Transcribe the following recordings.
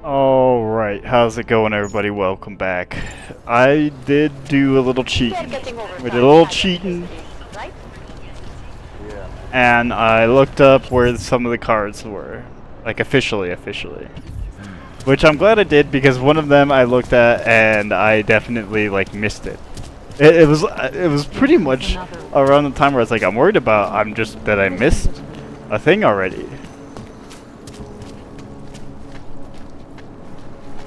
Alright, how's it going everybody? Welcome back. I did do a little cheating. We did a little cheating. And I looked up where some of the cards were. Like officially. Which I'm glad I did because one of them I looked at and I definitely like missed it. It was pretty much around the time where I was like, I'm worried about that I missed a thing already.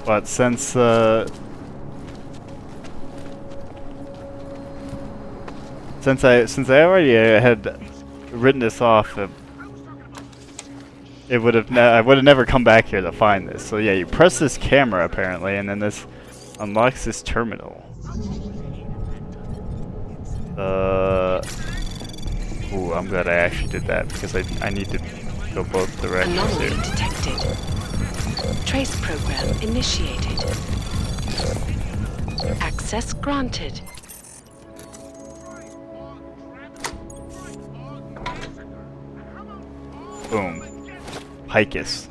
But since I already had written this off, I would have never come back here to find this. So yeah, you press this camera apparently, and then this unlocks this terminal. Ooh, I'm glad I actually did that because I need to go both directions Anomaly here. detected. Trace program initiated. Access granted. Boom. Picus.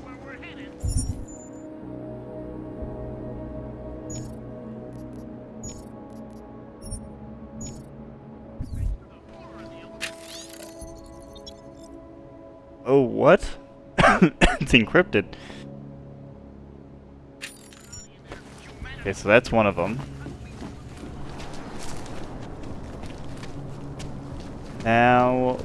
Oh, what? It's encrypted. Okay, so that's one of them. Now...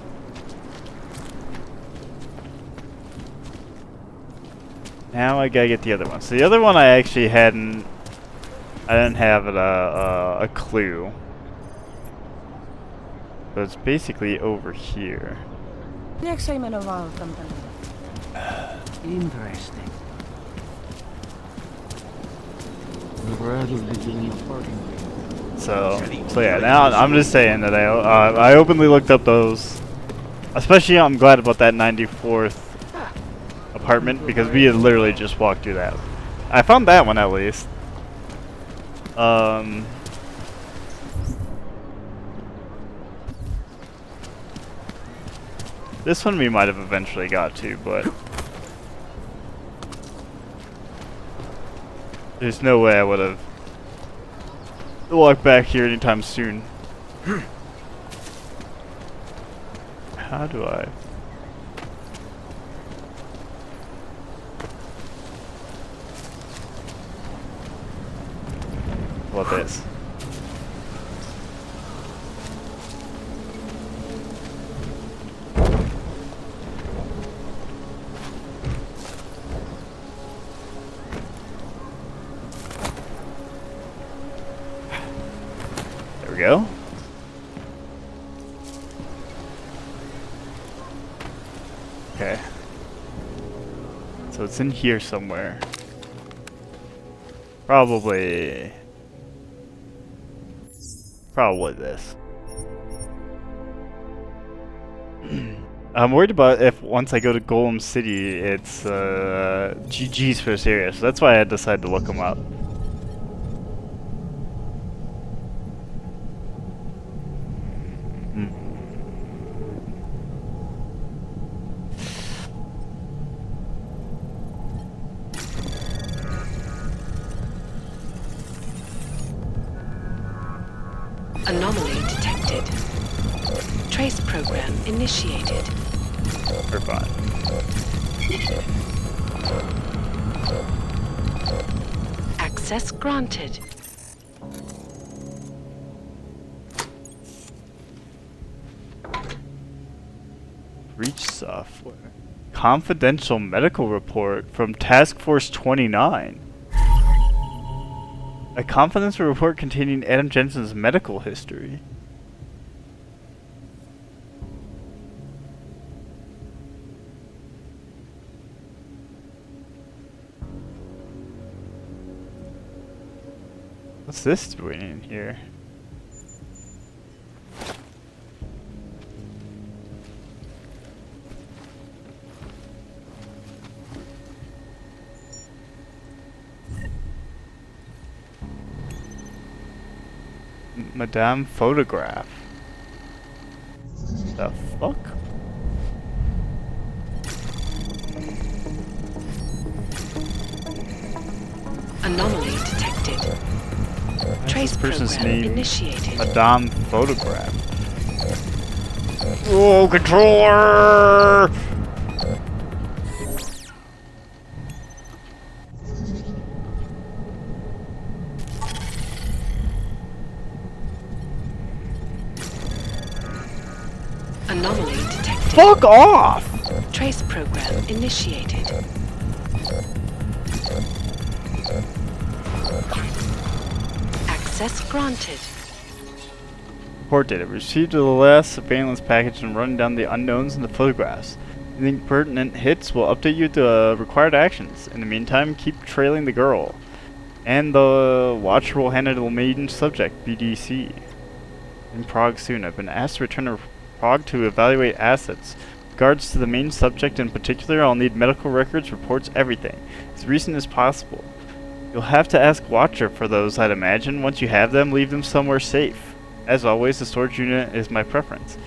Now I gotta get the other one. So the other one I actually I didn't have a clue. So it's basically over here. Interesting. So yeah, now I'm just saying that I openly looked up those. Especially I'm glad about that 94th apartment because we had literally just walked through that. I found that one at least. This one we might have eventually got to, but there's no way I would have walked back here anytime soon. How do I? What this? There we go. Okay. So it's in here somewhere. Probably this. I'm worried about if once I go to Golem City, it's GG's for this area. So that's why I decided to look them up. Anomaly detected. Trace program initiated. We're fine. Access granted. Breach software. Confidential medical report from Task Force 29. A confidential report containing Adam Jensen's medical history. What's this doing in here? Madame Photograph. The fuck? Anomaly detected. Trace This person's program name initiated. Madame Photograph. Oh, controller! Anomaly detected. Fuck off! Trace program initiated. Access granted. Report data. Received the last surveillance package and running down the unknowns in the photographs. Anything pertinent hits will update you to required actions. In the meantime, keep trailing the girl. And the Watcher will handle the maiden subject, BDC. In Prague soon. I've been asked to return to Prague to evaluate assets. Regards to the main subject in particular, I'll need medical records, reports, everything. As recent as possible. You'll have to ask Watcher for those, I'd imagine. Once you have them, leave them somewhere safe. As always, the storage unit is my preference.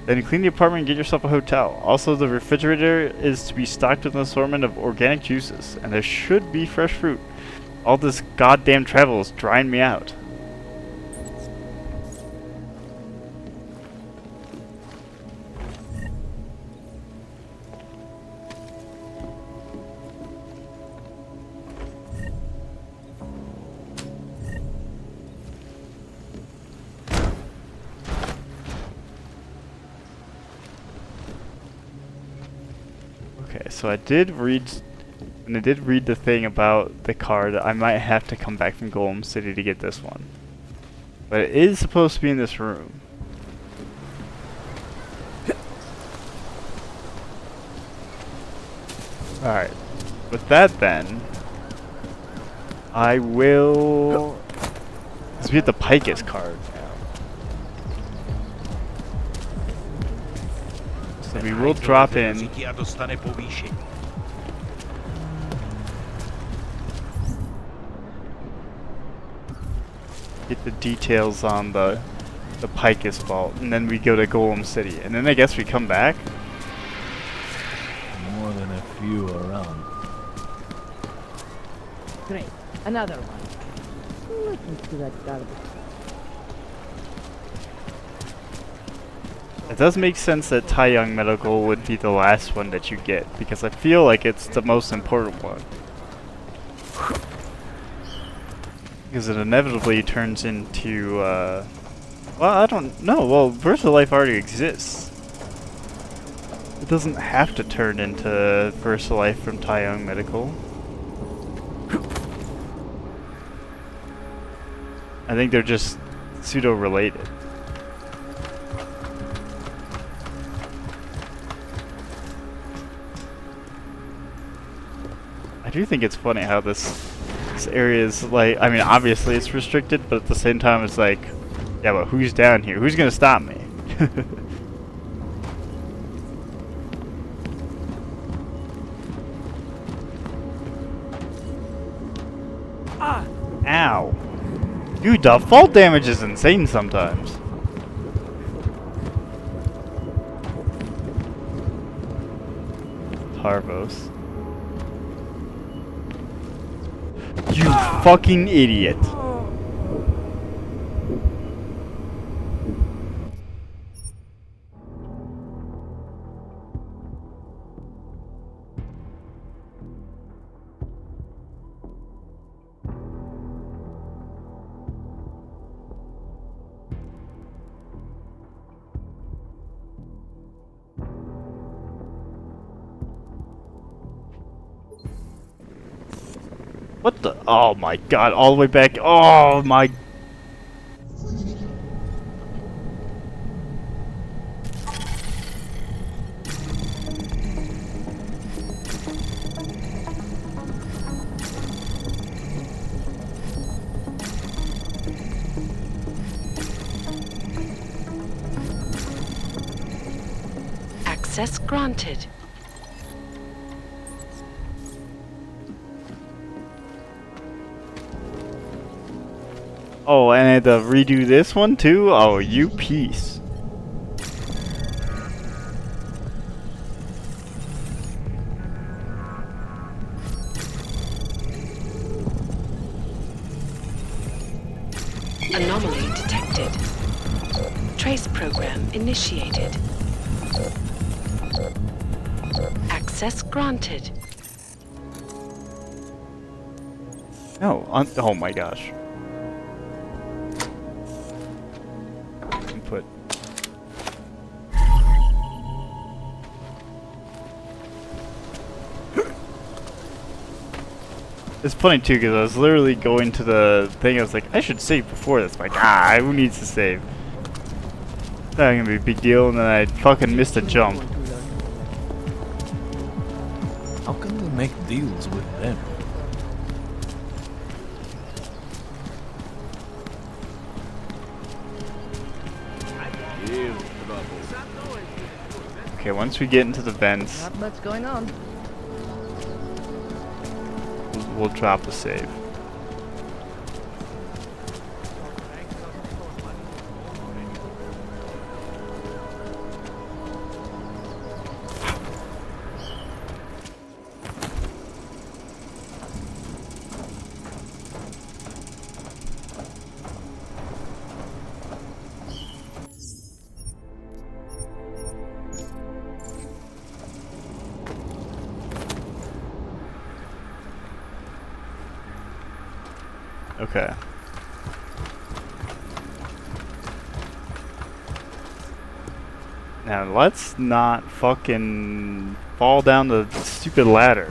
Then clean the apartment and get yourself a hotel. Also, the refrigerator is to be stocked with an assortment of organic juices, and there should be fresh fruit. All this goddamn travel is drying me out. Okay, so I did read the thing about the card. I might have to come back from Golem City to get this one. But it is supposed to be in this room. Alright. With that then, I will... Let's get the Picus card now. So we will drop in... Get the details on the Picus vault, and then we go to Golem City, and then I guess we come back. More than a few around. Great. Another one. Listen to that garbage. It does make sense that Taeyong Medical would be the last one that you get, because I feel like it's the most important one. Because it inevitably turns into, well, I don't know. Well, Versa Life already exists. It doesn't have to turn into Versa Life from Taeyong Medical. I think they're just pseudo-related. I do think it's funny how this area is like, I mean, obviously it's restricted, but at the same time it's like, yeah, but who's down here? Who's gonna stop me? Ah! Ow! Dude, the fall damage is insane sometimes. Tarvos. You fucking idiot. What the? Oh my god, all the way back. Oh my. Access granted. Oh, and I had to redo this one too? Oh, you piece. Anomaly detected. Trace program initiated. Access granted. No, oh my gosh. Input. It's funny too, because I was literally going to the thing, I was like, I should save before this. Like, who needs to save? It's not gonna be a big deal, and then I fucking missed a jump. How can we make deals with them? Okay, once we get into the vents, Not much going on. we'll drop the save. Okay. Now let's not fucking fall down the stupid ladder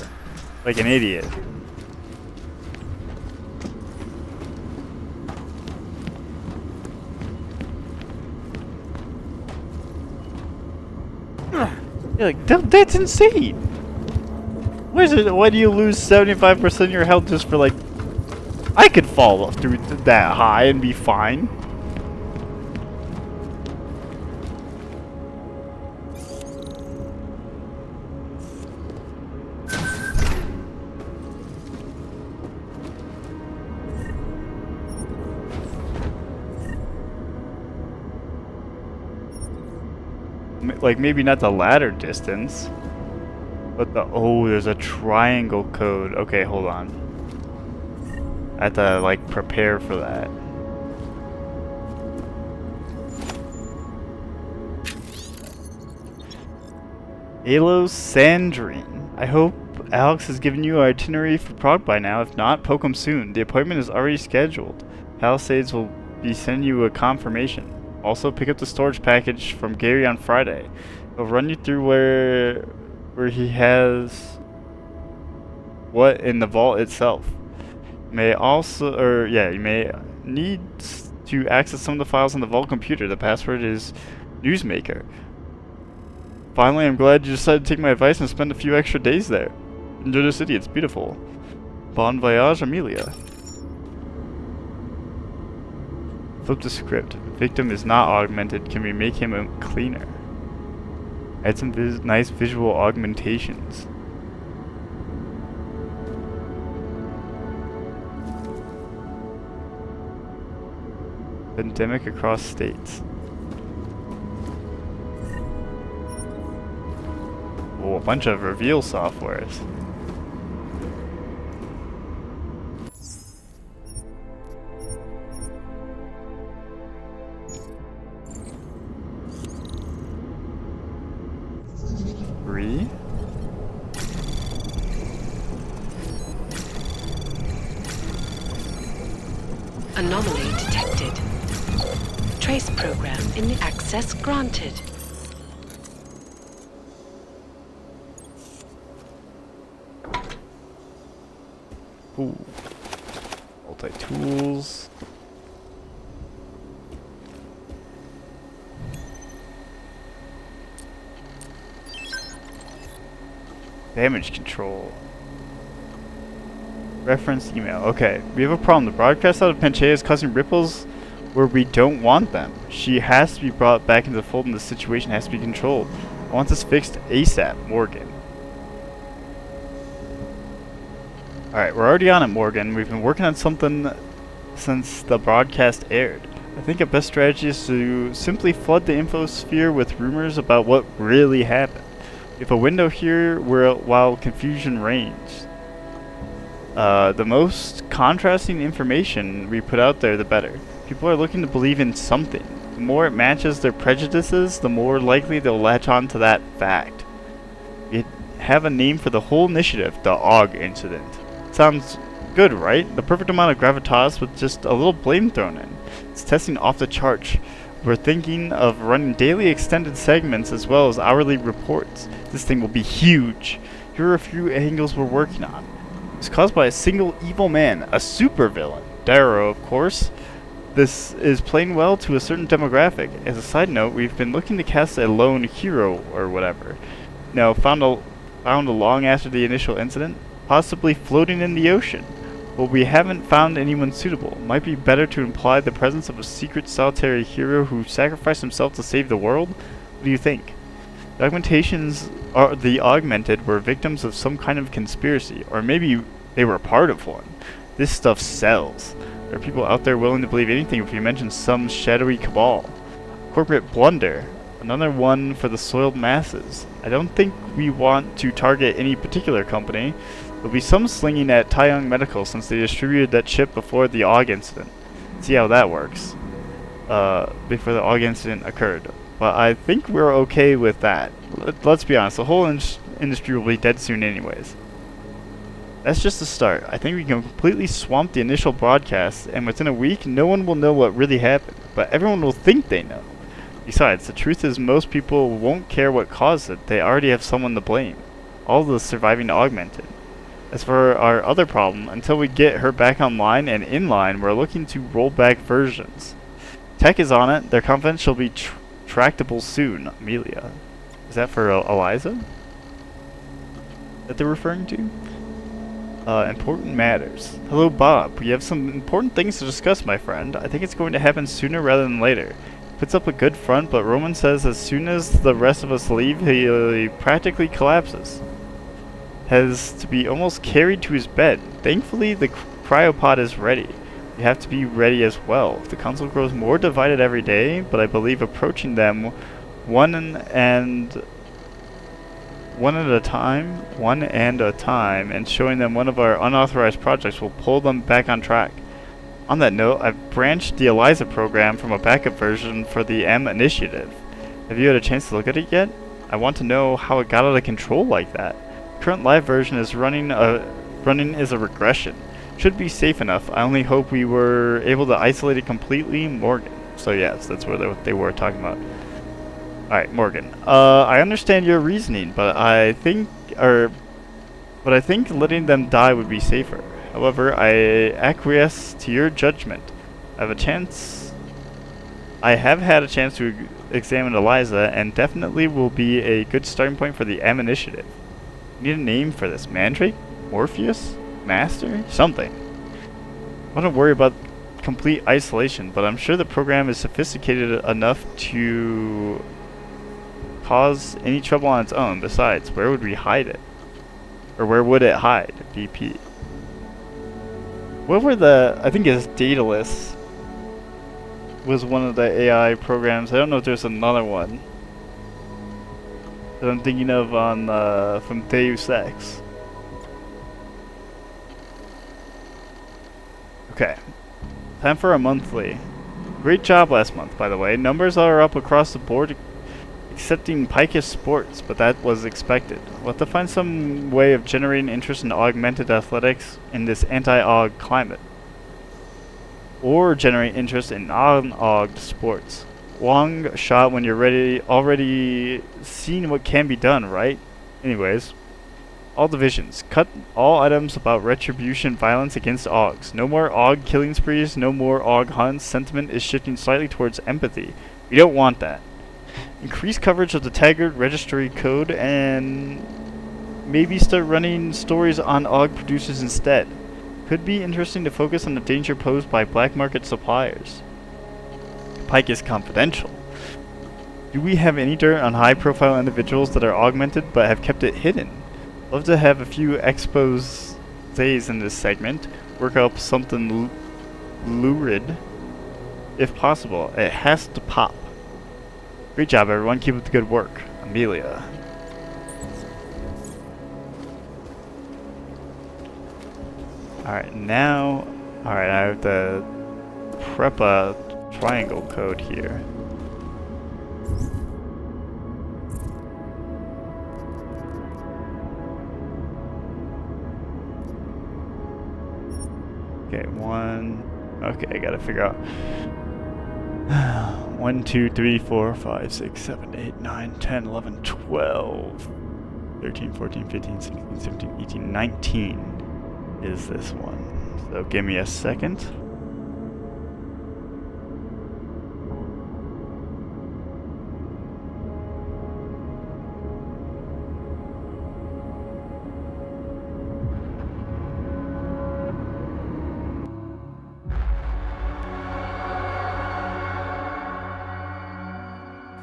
like an idiot. You're like, that's insane! What is it? Why do you lose 75% of your health just for like... I could fall through that high and be fine. Like, maybe not the ladder distance, but the... Oh, there's a triangle code. Okay, hold on. I have to, like, prepare for that. Sandrine. I hope Alex has given you an itinerary for Prague by now. If not, poke him soon. The appointment is already scheduled. Palisades will be sending you a confirmation. Also, pick up the storage package from Gary on Friday. He'll run you through where he has what in the vault itself. You may need to access some of the files on the vault computer. The password is Newsmaker. Finally, I'm glad you decided to take my advice and spend a few extra days there. Enjoy the city, it's beautiful. Bon voyage, Amelia. Flip the script. Victim is not augmented. Can we make him cleaner? Add some nice visual augmentations. Pandemic across states. Oh, a bunch of reveal softwares. Three. Anomaly detected. Trace program in the access granted. Ooh. Multi-tools. Damage control. Reference email. Okay, we have a problem. The broadcast out of Panchaea is causing ripples where we don't want them. She has to be brought back into the fold and the situation has to be controlled. I want this fixed ASAP, Morgan. Alright, we're already on it, Morgan. We've been working on something since the broadcast aired. I think a best strategy is to simply flood the infosphere with rumors about what really happened. We have a window here while confusion reigns. The most contrasting information we put out there, the better. People are looking to believe in something. The more it matches their prejudices, the more likely they'll latch on to that fact. We have a name for the whole initiative, the AUG incident. Sounds good, right? The perfect amount of gravitas with just a little blame thrown in. It's testing off the charts. We're thinking of running daily extended segments as well as hourly reports. This thing will be huge. Here are a few angles we're working on. It's caused by a single evil man, a supervillain. Darrow, of course. This is playing well to a certain demographic. As a side note, we've been looking to cast a lone hero or whatever. Now, found along after the initial incident, possibly floating in the ocean. Well, we haven't found anyone suitable. Might be better to imply the presence of a secret solitary hero who sacrificed himself to save the world? What do you think? The the augmented were victims of some kind of conspiracy, or maybe they were part of one. This stuff sells. There are people out there willing to believe anything if you mention some shadowy cabal. Corporate blunder. Another one for the soiled masses. I don't think we want to target any particular company. There'll be some slinging at Taeyong Medical since they distributed that chip before the AUG incident. See how that works. Before the AUG incident occurred. But I think we're okay with that. Let's be honest, the whole industry will be dead soon anyways. That's just the start. I think we can completely swamp the initial broadcast, and within a week, no one will know what really happened. But everyone will think they know. Besides, the truth is most people won't care what caused it. They already have someone to blame. All the surviving augmented. As for our other problem, until we get her back online and in line, we're looking to roll back versions. Tech is on it. They're confident she'll be tractable soon. Amelia. Is that for Eliza? That they're referring to? Important matters. Hello, Bob. We have some important things to discuss, my friend. I think it's going to happen sooner rather than later. Puts up a good front, but Roman says as soon as the rest of us leave, he practically collapses. Has to be almost carried to his bed. Thankfully, the cryopod is ready. We have to be ready as well. The council grows more divided every day, but I believe approaching them one and a time, and showing them one of our unauthorized projects will pull them back on track. On that note, I've branched the ELIZA program from a backup version for the M initiative. Have you had a chance to look at it yet? I want to know how it got out of control like that. Current live version is running is a regression. Should be safe enough. I only hope we were able to isolate it completely. Morgan. So yes, that's what they were talking about. Alright, Morgan. I understand your reasoning, but I think letting them die would be safer. However, I acquiesce to your judgment. I have had a chance to examine Eliza, and definitely will be a good starting point for the M initiative. Need a name for this? Mandrake? Morpheus? Master? Something. I don't worry about complete isolation, but I'm sure the program is sophisticated enough to cause any trouble on its own. Besides, where would we hide it? Or where would it hide? BP. What were I think it's Daedalus was one of the AI programs. I don't know if there's another one that I'm thinking of from Deus Ex. Okay. Time for a monthly. Great job last month, by the way. Numbers are up across the board, excepting Picus Sports, but that was expected. We'll have to find some way of generating interest in augmented athletics in this anti-aug climate. Or generate interest in non-auged sports. Long shot when you're already seeing what can be done, right? Anyways. All divisions. Cut all items about retribution violence against augs. No more aug killing sprees, no more aug hunts. Sentiment is shifting slightly towards empathy. We don't want that. Increase coverage of the Taggart registry code and maybe start running stories on AUG producers instead. Could be interesting to focus on the danger posed by black market suppliers. Pike is confidential. Do we have any dirt on high profile individuals that are augmented but have kept it hidden? Love to have a few exposes in this segment. Work up something lurid. If possible, it has to pop. Great job, everyone. Keep up the good work. Amelia. Alright, now... Alright, I have to prep a triangle code here. Okay, okay, I gotta figure out. 1, 2, 3, 4, 5, 6, 7, 8, 9, 10, 11, 12, 13, 14, 15, 16, 17, 18, 19 is this one. So give me a second.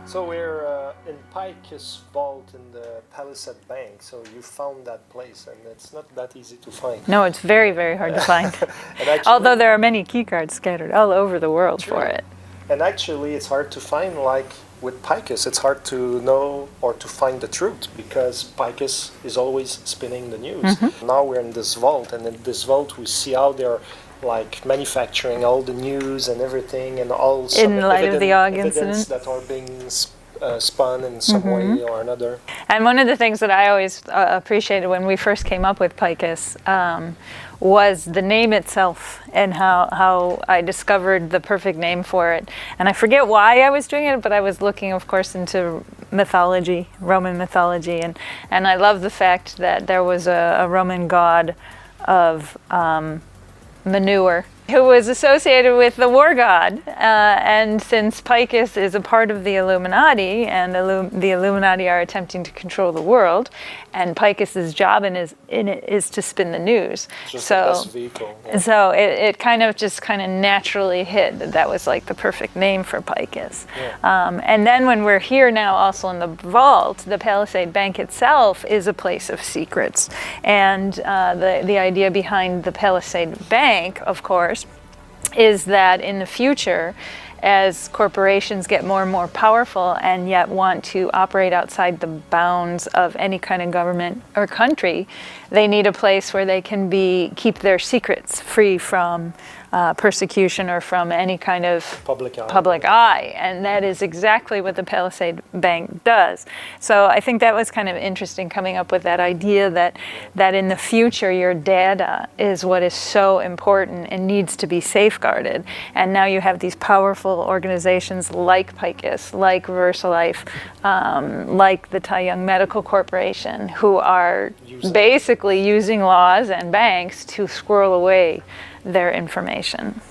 So we're in Pike's vault in the Palisade Bank, so you found that place, and it's not that easy to find. No, it's very, very hard to find. Actually, although there are many keycards scattered all over the world for it. And actually, it's hard to find, like with Picus, it's hard to know or to find the truth, because Picus is always spinning the news. Now we're in this vault, and in this vault we see how they're like manufacturing all the news and everything, and all in light of the Og evidence incident that are being spun in some way or another. And one of the things that I always appreciated when we first came up with Picus was the name itself, and how I discovered the perfect name for it. And I forget why I was doing it, but I was looking, of course, into mythology, Roman mythology, and I love the fact that there was a Roman god of manure who was associated with the war god, and since Picus is a part of the Illuminati, and the Illuminati are attempting to control the world, and Picus's job in it is to spin the news. Just so the best vehicle. Yeah. so it kind of just naturally hit that was like the perfect name for Picus. Yeah. And then when we're here now also in the vault, the Palisade Bank itself is a place of secrets. And the idea behind the Palisade Bank, of course, is that in the future, as corporations get more and more powerful and yet want to operate outside the bounds of any kind of government or country, they need a place where they can keep their secrets free from persecution or from any kind of public eye. And that is exactly what the Palisade Bank does. So I think that was kind of interesting, coming up with that idea that in the future your data is what is so important and needs to be safeguarded. And now you have these powerful organizations like Picus, like VersaLife, like the Tai Young Medical Corporation, who are basically using laws and banks to squirrel away their information.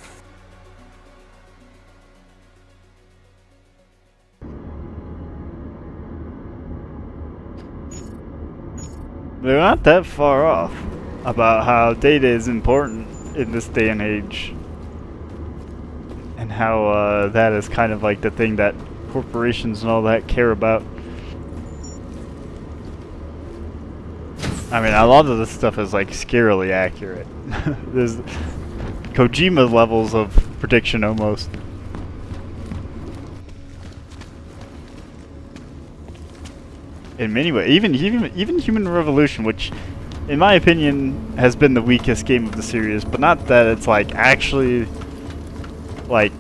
They're not that far off about how data is important in this day and age, and how that is kind of like the thing that corporations and all that care about. I mean, a lot of this stuff is like scarily accurate. There's Kojima levels of prediction almost. In many ways, even Human Revolution, which, in my opinion, has been the weakest game of the series, but not that it's like actually, like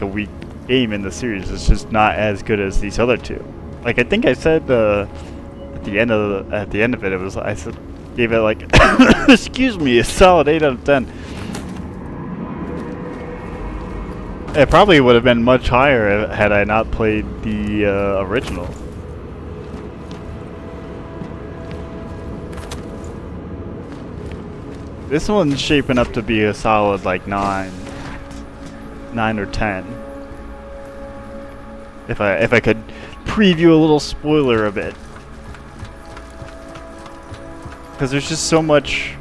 a weak game in the series. It's just not as good as these other two. Like I think I said at the end of it, I said gave it like excuse me, a solid 8 out of 10. It probably would have been much higher had I not played the original. This one's shaping up to be a solid like 9 or 10. If I could preview a little spoiler a bit. Because there's just so much,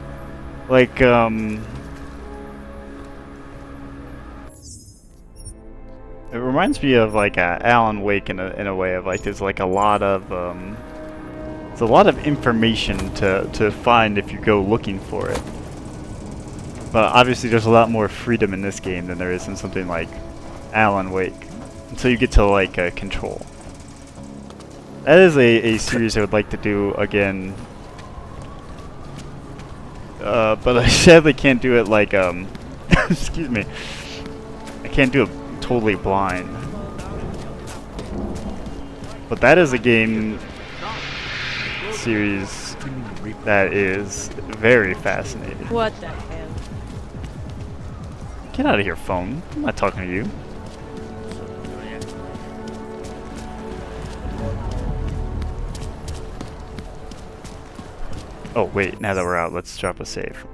like, it reminds me of like Alan Wake in a way of like there's like a lot of information to find if you go looking for it. But obviously there's a lot more freedom in this game than there is in something like Alan Wake until you get to like Control. That is a series I would like to do again. But I sadly can't do it like excuse me. can't do it totally blind. But that is a game series that is very fascinating. What the hell? Get out of here, phone. I'm not talking to you. Oh wait, now that we're out, let's drop a save.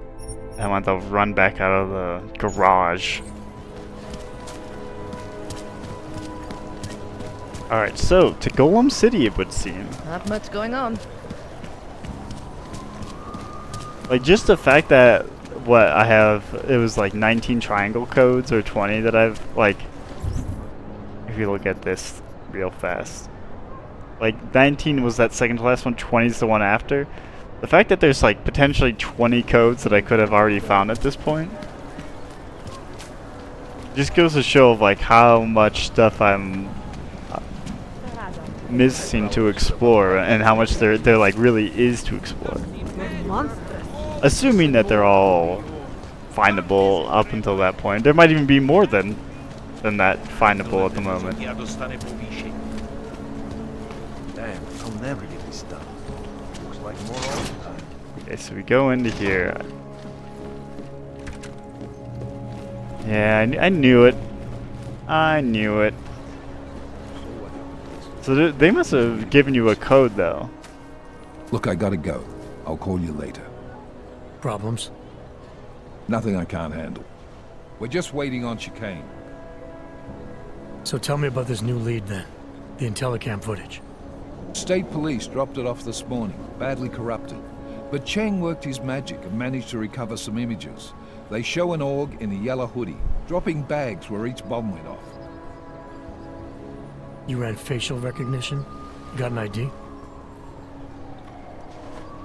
I want to run back out of the garage. Alright, so to Golem City it would seem. Not much going on. Like just the fact that what I have, it was like 19 triangle codes or 20 that I've like, if you look at this real fast. Like 19 was that second to last one, 20 is the one after. The fact that there's like potentially 20 codes that I could have already found at this point just goes to show of like how much stuff I'm missing to explore and how much there like really is to explore. Assuming that they're all findable up until that point. There might even be more than that findable at the moment. Damn, I'll never get this done. Looks like more all the time. Okay, so we go into here. Yeah, I knew it. I knew it. So they must have given you a code, though. Look, I gotta go. I'll call you later. Problems? Nothing I can't handle. We're just waiting on chicane. So tell me about this new lead then. The Intellicam footage. State police dropped it off this morning, badly corrupted. But Cheng worked his magic and managed to recover some images. They show an org in a yellow hoodie, dropping bags where each bomb went off. You ran facial recognition? Got an ID?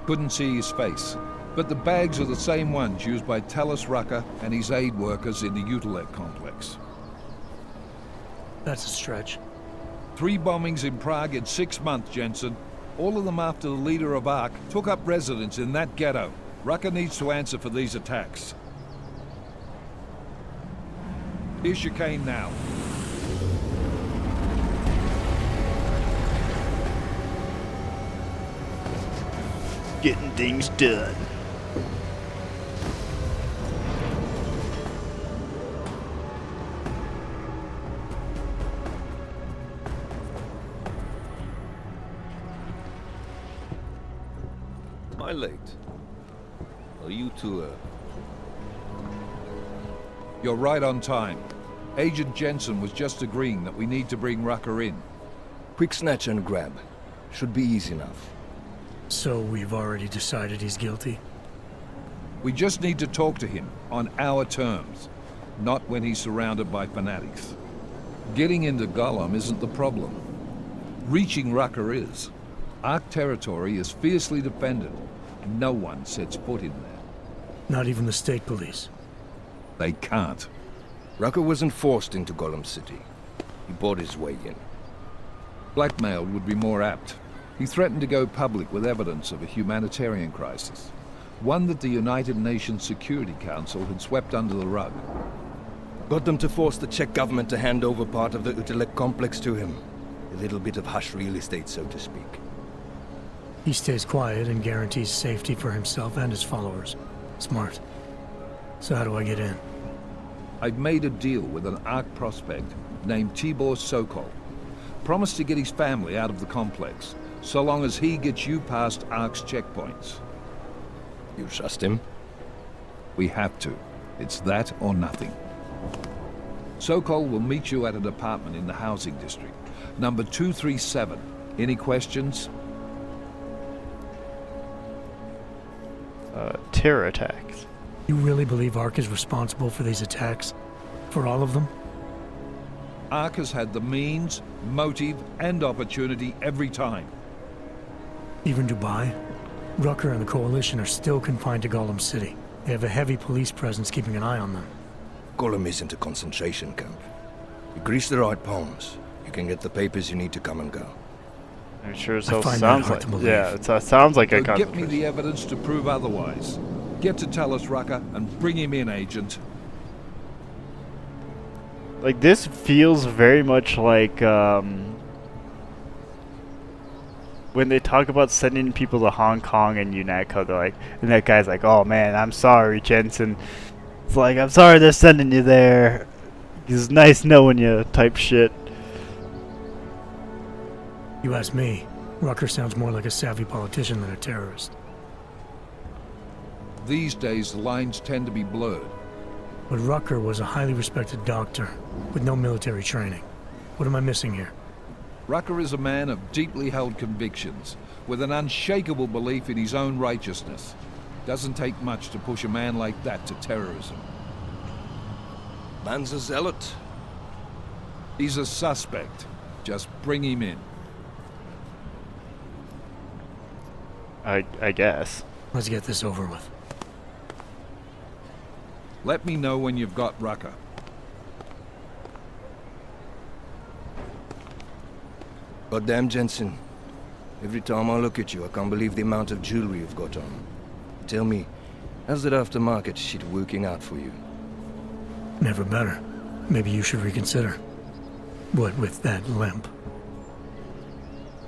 Couldn't see his face, but the bags are the same ones used by Talos Rucker and his aid workers in the Utilec complex. That's a stretch. 3 bombings in Prague in 6 months, Jensen. All of them after the leader of ARC took up residence in that ghetto. Rucker needs to answer for these attacks. Here's chicane now. Getting things done. Am I late? Are you two, You're right on time. Agent Jensen was just agreeing that we need to bring Rucker in. quick snatch and grab. Should be easy enough. So we've already decided he's guilty? We just need to talk to him on our terms, not when he's surrounded by fanatics. Getting into Golem isn't the problem. Reaching Rucker is. ARC territory is fiercely defended. No one sets foot in there. Not even the state police? They can't. Rucker wasn't forced into Golem City. He bought his way in. Blackmailed would be more apt. He threatened to go public with evidence of a humanitarian crisis. One that the United Nations Security Council had swept under the rug. Got them to force the Czech government to hand over part of the Utilec complex to him. A little bit of hush real estate, so to speak. He stays quiet and guarantees safety for himself and his followers. Smart. So how do I get in? I've made a deal with an ARC prospect named Tibor Sokol. Promised to get his family out of the complex, so long as he gets you past ARC's checkpoints. You trust him? We have to. It's that or nothing. Sokol will meet you at an apartment in the housing district. Number 237. Any questions? Terror attacks. You really believe ARC is responsible for these attacks? For all of them? ARC has had the means, motive, and opportunity every time. Even Dubai? Rucker and the Coalition are still confined to Golem City. They have a heavy police presence keeping an eye on them. Golem isn't a concentration camp. You grease the right palms, you can get the papers you need to come and go. I'm sure I find that sounds hard like. to believe. Yeah, it sounds like a So get me concentration. the evidence to prove otherwise. Get to Talos Rucker and bring him in, Agent. Like, this feels very much like, when they talk about sending people to Hong Kong and UNATCO, they're like, and that guy's like, oh man, I'm sorry, Jensen. It's like, I'm sorry they're sending you there. It's nice knowing you, type shit. You ask me, Rucker sounds more like a savvy politician than a terrorist. These days, the lines tend to be blurred. But Rucker was a highly respected doctor with no military training. What am I missing here? Rucker is a man of deeply held convictions, with an unshakable belief in his own righteousness. Doesn't take much to push a man like that to terrorism. Man's a zealot. He's a suspect. Just bring him in. I guess. Let's get this over with. Let me know when you've got Rucker. Goddamn, Jensen. Every time I look at you, I can't believe the amount of jewelry you've got on. Tell me, how's that aftermarket shit working out for you? Never better. Maybe you should reconsider. What with that limp?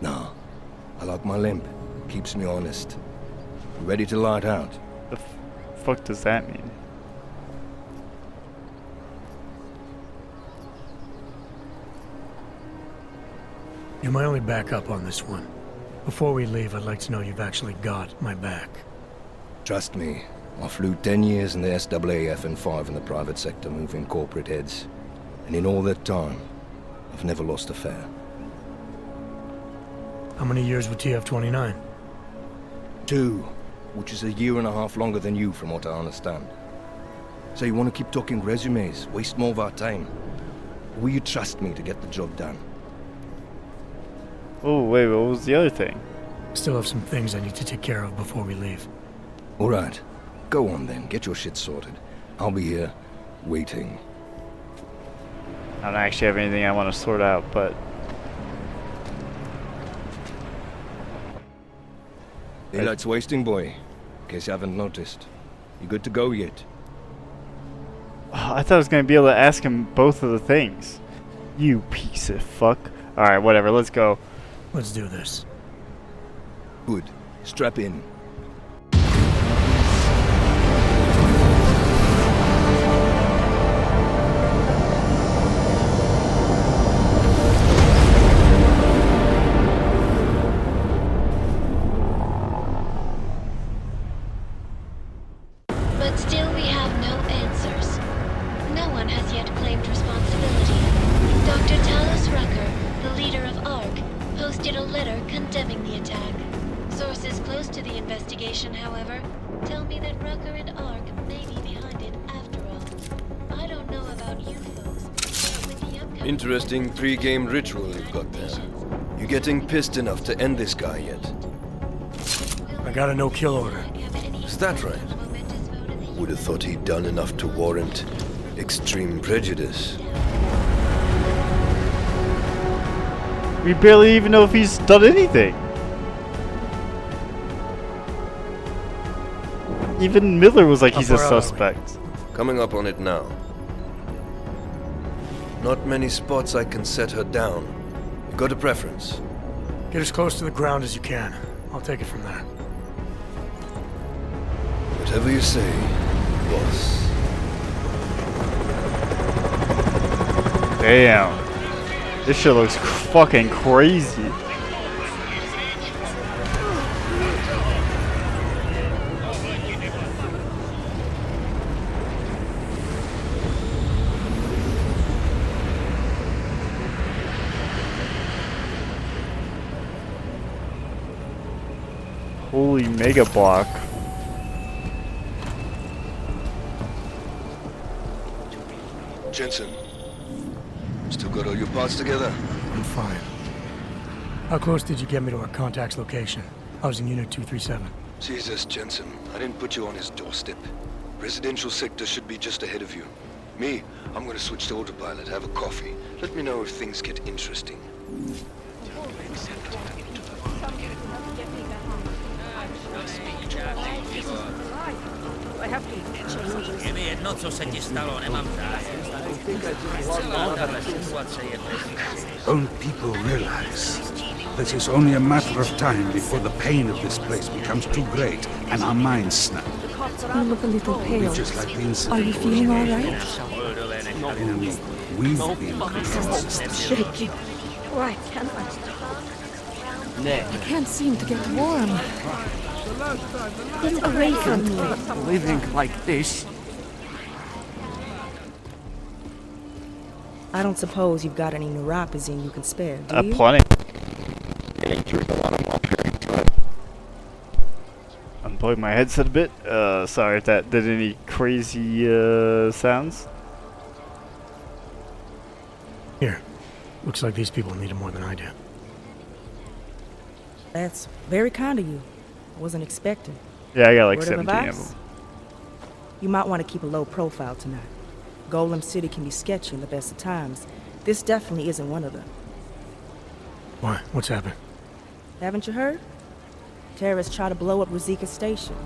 Nah, I like my limp. Keeps me honest. Ready to light out. The fuck does that mean? You're my only backup on this one. Before we leave, I'd like to know you've actually got my back. Trust me, I flew 10 years in the SAAF and 5 in the private sector moving corporate heads. And in all that time, I've never lost a fare. How many years with TF-29? 2, which is a year and a half longer than you from what I understand. So you want to keep talking resumes, waste more of our time? Or will you trust me to get the job done? Oh, wait, what was the other thing? Still have some things I need to take care of before we leave. Alright, go on then, get your shit sorted. I'll be here, waiting. I don't actually have anything I want to sort out, but... Daylight's wasting, boy. In case you haven't noticed. You good to go yet? I thought I was going to be able to ask him both of the things. You piece of fuck. Alright, whatever, let's go. Let's do this. Good. Strap in. But still we have no answers. No one has yet claimed responsibility. Dr. Talos Rucker, the leader of ARC, posted a letter condemning the attack. Sources close to the investigation, however, tell me that Rucker and ARC may be behind it after all. I don't know about you folks, but with the upcoming... Interesting pre-game ritual you've got there. You getting pissed enough to end this guy yet? I got a no-kill order. Is that right? Would have thought he'd done enough to warrant extreme prejudice. We barely even know if he's done anything. Even Miller was like he's a suspect. Coming up on it now. Not many spots I can set her down. You got a preference? Get as close to the ground as you can. I'll take it from there. Whatever you say, boss. Damn. This shit looks fucking crazy. Holy mega block. Jensen, still got all your parts together? I'm fine. How close did you get me to our contact's location? I was in Unit 237. Jesus, Jensen, I didn't put you on his doorstep. Residential sector should be just ahead of you. Me, I'm gonna switch to autopilot, have a coffee. Let me know if things get interesting. Don't people realize that it's only a matter of time before the pain of this place becomes too great and our minds snap? You look a little pale. Just like the incident. Are you feeling all right? We've been consistent. Why can't I? I can't seem to get warm. Get away from me. Living like this. I don't suppose you've got any neuropazine you can spare, do you? Plenty. Unplug my headset a bit. Sorry if that did any crazy sounds. Here. Looks like these people need it more than I do. That's very kind of you. I wasn't expecting. Yeah, I got like Word 17 of them. You might want to keep a low profile tonight. Golem City can be sketchy in the best of times. This definitely isn't one of them. Why? What's happened? Haven't you heard? Terrorists try to blow up Ruzika Station.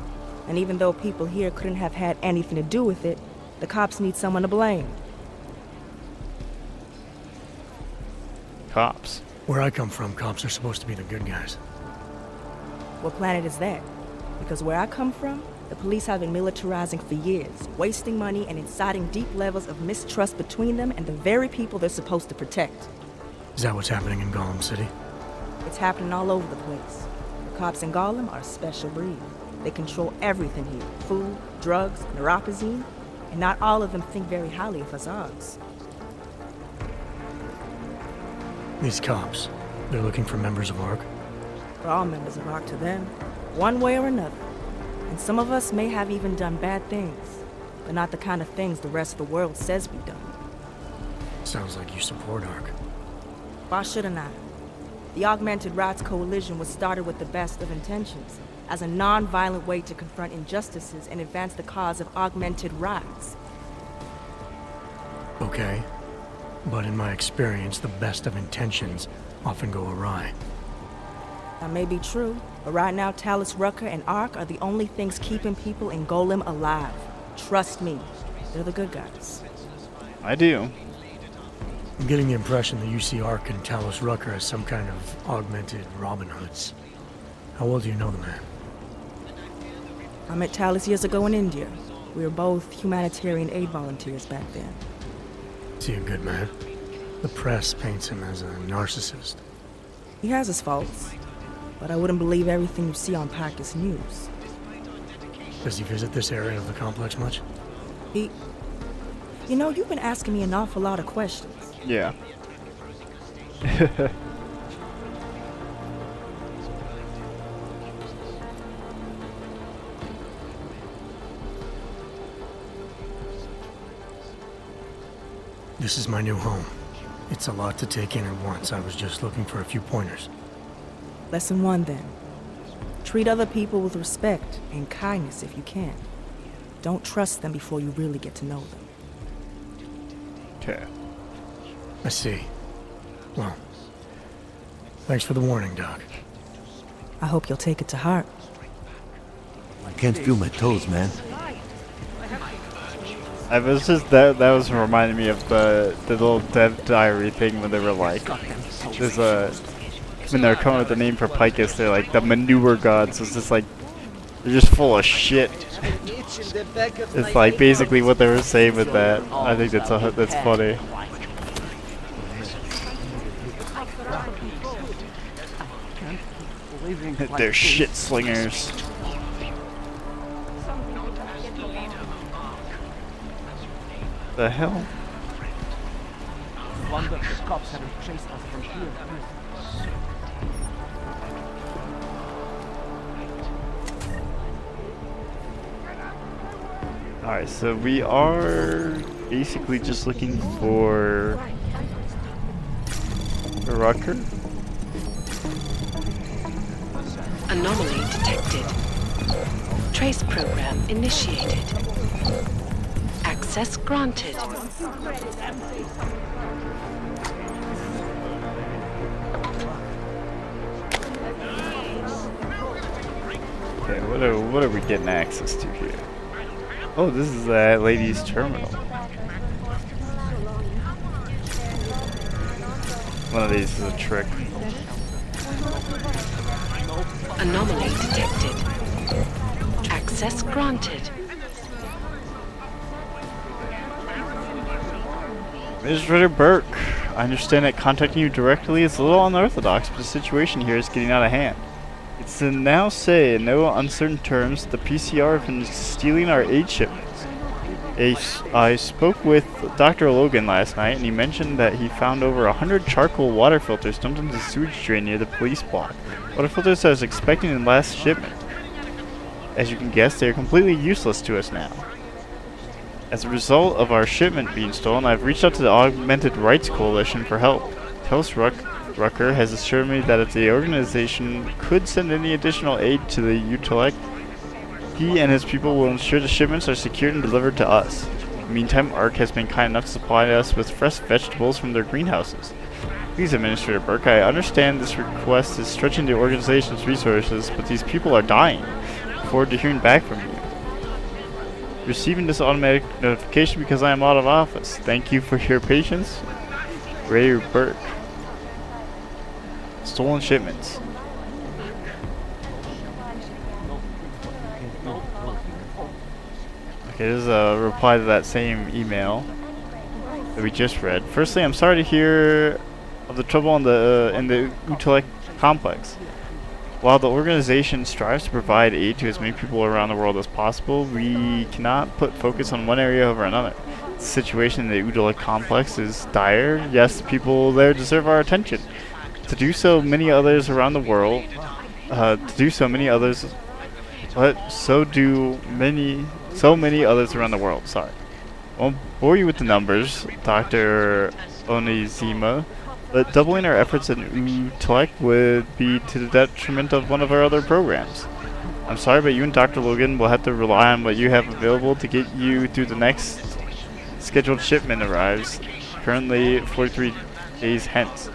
And even though people here couldn't have had anything to do with it, the cops need someone to blame. Cops? Where I come from, cops are supposed to be the good guys. What planet is that? Because where I come from, the police have been militarizing for years, wasting money and inciting deep levels of mistrust between them and the very people they're supposed to protect. Is that what's happening in Golem City? It's happening all over the place. The cops in Golem are a special breed. They control everything here. Food, drugs, neuropazine, and not all of them think very highly of us Ogs. These cops, they're looking for members of ARC? We're all members of ARC to them, one way or another. And some of us may have even done bad things, but not the kind of things the rest of the world says we've done. Sounds like you support ARC. Why shouldn't I? The Augmented Rights Coalition was started with the best of intentions, as a non-violent way to confront injustices and advance the cause of augmented rights. Okay. But in my experience, the best of intentions often go awry. That may be true, but right now Talus Rucker and ARC are the only things keeping people in Golem alive. Trust me, they're the good guys. I do. I'm getting the impression that you see ARC and Talus Rucker as some kind of augmented Robin Hoods. How well do you know the man? I met Talus years ago in India. We were both humanitarian aid volunteers back then. Is he a good man? The press paints him as a narcissist. He has his faults, but I wouldn't believe everything you see on Pacus News. Does he visit this area of the complex much? You know, you've been asking me an awful lot of questions. Yeah. This is my new home. It's a lot to take in at once. I was just looking for a few pointers. Lesson 1, then. Treat other people with respect and kindness if you can. Don't trust them before you really get to know them. Okay. I see. Well, thanks for the warning, Doc. I hope you'll take it to heart. I can't feel my toes, man. I was just that was reminding me of the little dev diary thing when they were like, there's a when they're coming with the name for Picus, they're like the manure gods. It's just like they're just full of shit. It's like basically what they were saying with that. I think that's funny. They're shit slingers. The hell? Wonder if the cops haven't traced us from here. Alright, so we are basically just looking for Rucker. Anomaly detected. Trace program initiated. Access granted. Okay, what are we getting access to here? Oh, this is that lady's terminal. One of these is a trick. Anomaly detected. Access granted. Administrator Burke, I understand that contacting you directly is a little unorthodox, but the situation here is getting out of hand. It's to now say, in no uncertain terms, the PCR have been stealing our aid shipments. I spoke with Dr. Logan last night, and he mentioned that he found over 100 charcoal water filters dumped into the sewage drain near the police block. Water filters I was expecting in the last shipment. As you can guess, they are completely useless to us now. As a result of our shipment being stolen, I've reached out to the Augmented Rights Coalition for help. Talos Rucker has assured me that if the organization could send any additional aid to the Utulek, he and his people will ensure the shipments are secured and delivered to us. In the meantime, ARC has been kind enough to supply us with fresh vegetables from their greenhouses. Please, Administrator Burke, I understand this request is stretching the organization's resources, but these people are dying. I look forward to hearing back from you. Receiving this automatic notification because I am out of office. Thank you for your patience. Ray Burke. Stolen shipments. Okay, this is a reply to that same email that we just read. Firstly, I'm sorry to hear of the trouble in the Utulek complex. While the organization strives to provide aid to as many people around the world as possible, we cannot put focus on one area over another. The situation in the Utulek complex is dire. Yes, the people there deserve our attention. To do so, many others around the world. So many others around the world. Sorry, won't bore you with the numbers, Dr. Onizima. But doubling our efforts in Utulek would be to the detriment of one of our other programs. I'm sorry, but you and Dr. Logan will have to rely on what you have available to get you through the next scheduled shipment arrives, currently 43 days hence.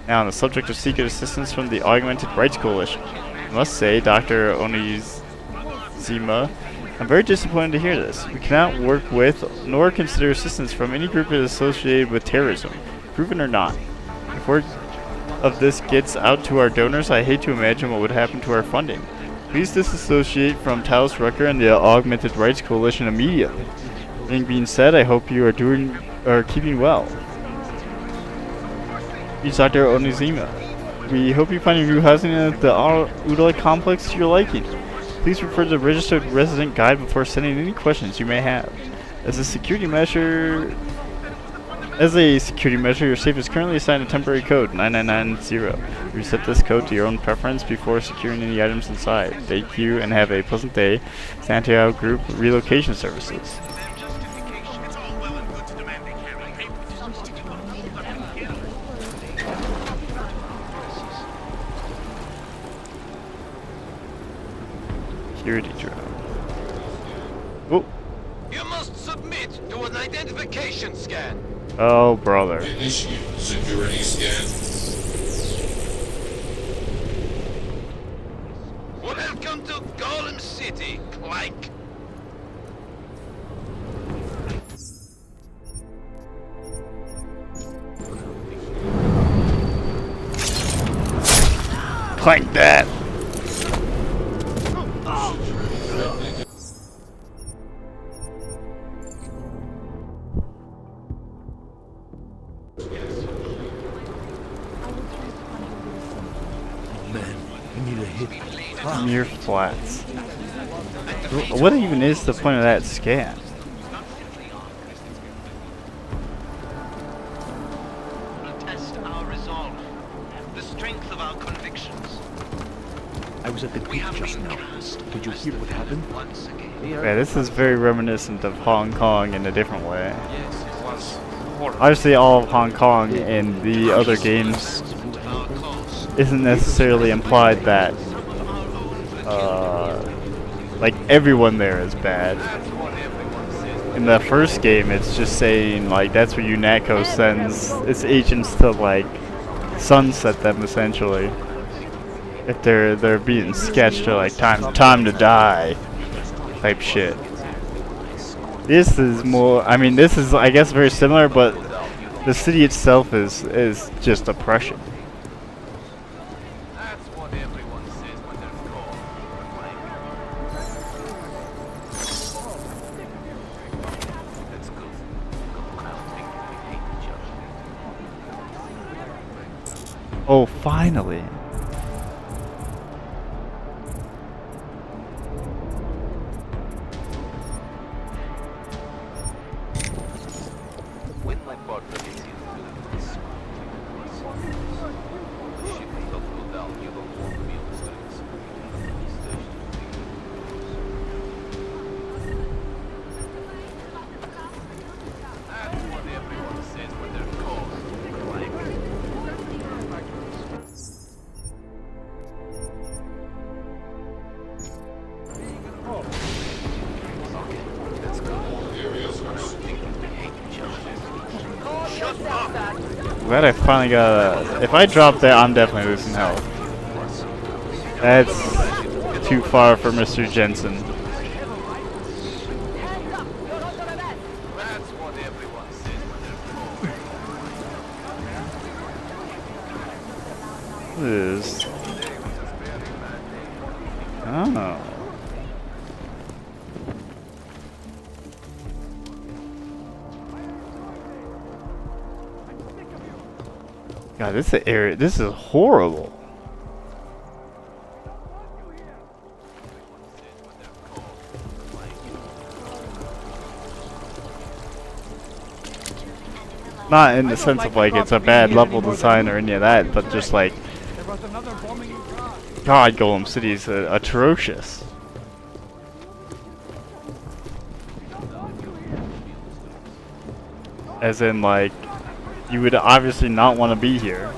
Now, on the subject of secret assistance from the Augmented Rights Coalition, I must say, Dr. Onizima, I'm very disappointed to hear this. We cannot work with nor consider assistance from any group associated with terrorism, proven or not. If word of this gets out to our donors, I hate to imagine what would happen to our funding. Please disassociate from Talos Rucker and the Augmented Rights Coalition immediately. Everything being said, I hope you are keeping well. Please, Dr. Onizima. We hope you find your new housing at the Utulek complex to your liking. Please refer to the registered resident guide before sending any questions you may have. As a security measure, your safe is currently assigned a temporary code, 9990. Reset this code to your own preference before securing any items inside. Thank you and have a pleasant day. Santiago Group Relocation Services. Security drone. Oh. You must submit to an identification scan. Oh, brother. Initiate security scan. Welcome to Golem City, Clank. Clank that. Mere flats. What even is the point of that scan? Test our resolve, the strength of our convictions. I was at the beach just now. Did you hear what happened? Yeah, this is very reminiscent of Hong Kong in a different way. Obviously, all of Hong Kong in the other games isn't necessarily implied that like everyone there is bad. In the first game, it's just saying like that's where UNATCO sends its agents to like sunset them essentially. If they're being sketched or like time to die type shit. This is more. I mean, this is, I guess, very similar, but the city itself is just oppression. Oh, finally. When my partner gets into this, the ship will go down. You don't want to be on the streets. That's what everyone says when they're called. Glad I finally got a... If I drop that, I'm definitely losing health. That's too far for Mr. Jensen. What is... Oh. God, this area, this is horrible. Not in the sense of like it's a bad level design or any of that, but just like, God, Golem City is atrocious. As in, like, you would obviously not want to be here.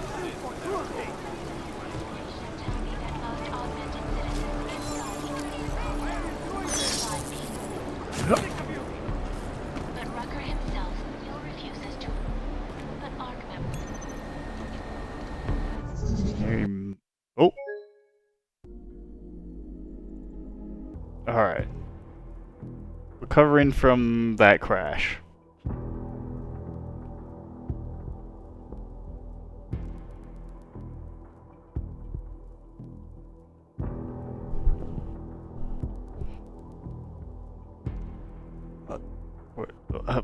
Oh. Alright. Recovering from that crash.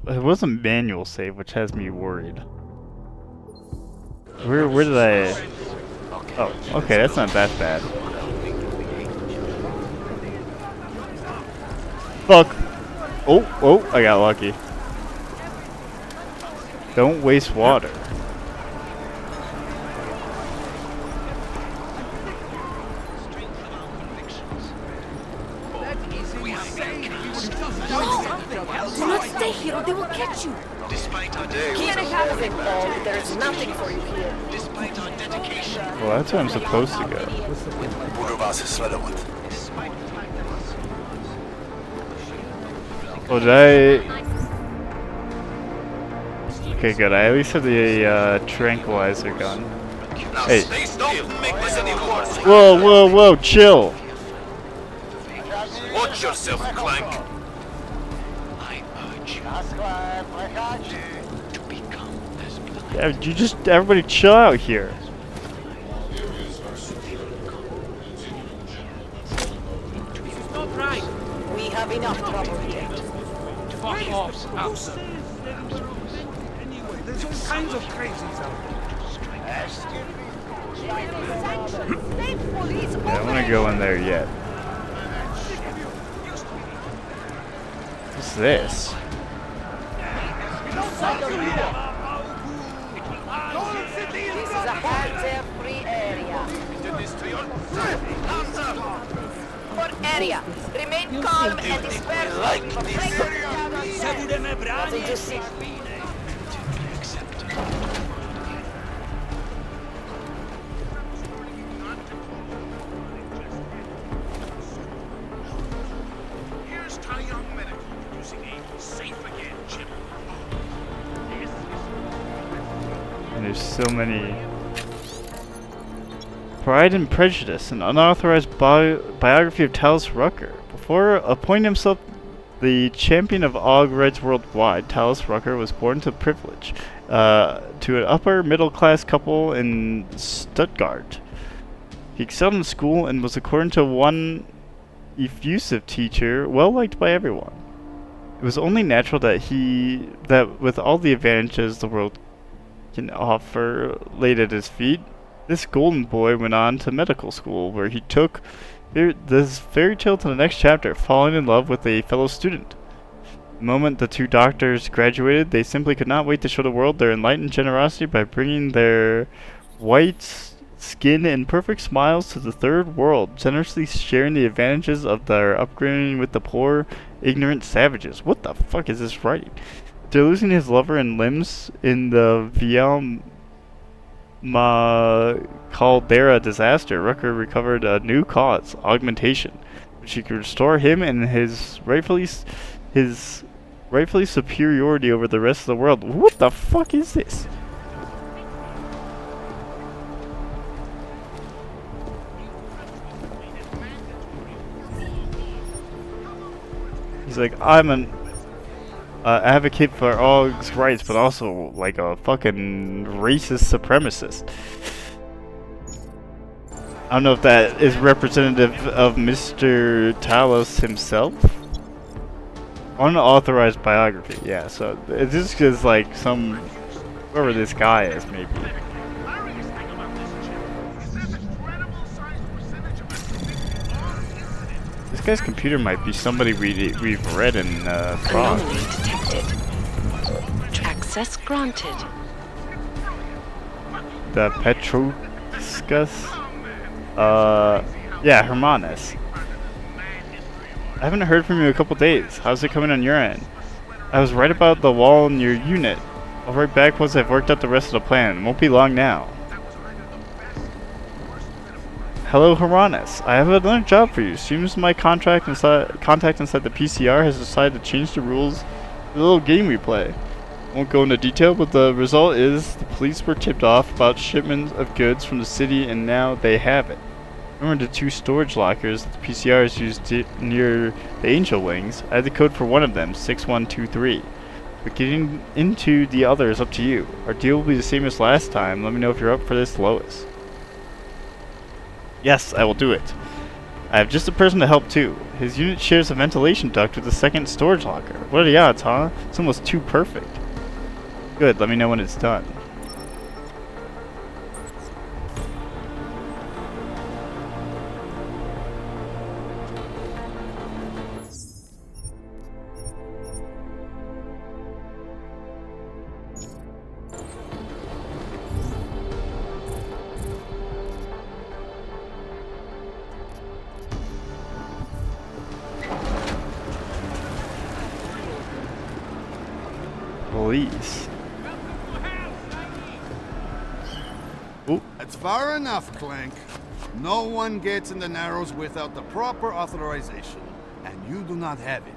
It wasn't manual save, which has me worried. Where did I... Oh, okay, that's not that bad. Fuck! Oh, I got lucky. Don't waste water. Do not stay here or they will catch you. Despite our There's nothing for you here. Despite our dedication. Well, that's where I'm supposed to go. Oh, did I... Okay, good. I at least have the tranquilizer gun. Hey. Whoa, chill. Watch yourself, Clank. Yeah, you just... Everybody chill out here. Not right. We have enough trouble here. Fuck off, Alsa. Anyway, there's all kinds of crazies out Yeah, I want to go in there yet. What's this? This is a hands-free area. For area, remain calm and disperse. What did you see? Here's Ty Young Medic using a safe again chip. And there's so many... Pride and Prejudice, an unauthorized biography of Talos Rucker. Before appointing himself The champion of all rights worldwide, Talus Rucker was born to privilege, to an upper middle class couple in Stuttgart. He excelled in school and was, according to one effusive teacher, well liked by everyone. It was only natural that with all the advantages the world can offer laid at his feet, this golden boy went on to medical school, where he took this fairy tale to the next chapter, falling in love with a fellow student. The moment the two doctors graduated, they simply could not wait to show the world their enlightened generosity by bringing their white skin and perfect smiles to the third world, generously sharing the advantages of their upbringing with the poor, ignorant savages. What the fuck is this writing? After losing his lover and limbs in the Caldera disaster, Rucker recovered a new cause, augmentation, which he could restore him and his rightfully superiority over the rest of the world. What the fuck is this? He's like, I'm an advocate for all rights, but also like a fucking racist supremacist. I don't know if that is representative of Mr. Talos himself. Unauthorized biography, yeah, so this is like some, whoever this guy is, maybe. This guy's computer might be somebody we've read in Prague. Anomaly detected. Access granted. The Petruscus? Yeah, Hermanus. I haven't heard from you in a couple days. How's it coming on your end? I was right about the wall in your unit. I'll write back once I've worked out the rest of the plan. It won't be long now. Hello, Hermanus. I have another job for you. Seems my contact inside the PCR has decided to change the rules of the little game we play. I won't go into detail, but the result is the police were tipped off about shipments of goods from the city, and now they have it. Remember the two storage lockers that the PCR has used near the Angel Wings? I had the code for one of them, 6123. But getting into the other is up to you. Our deal will be the same as last time. Let me know if you're up for this, Lois. Yes, I will do it. I have just a person to help too. His unit shares a ventilation duct with the second storage locker. What are the odds, huh? It's almost too perfect. Good, let me know when it's done. Police. Ooh. That's far enough, Clank. No one gets in the Narrows without the proper authorization, and you do not have it.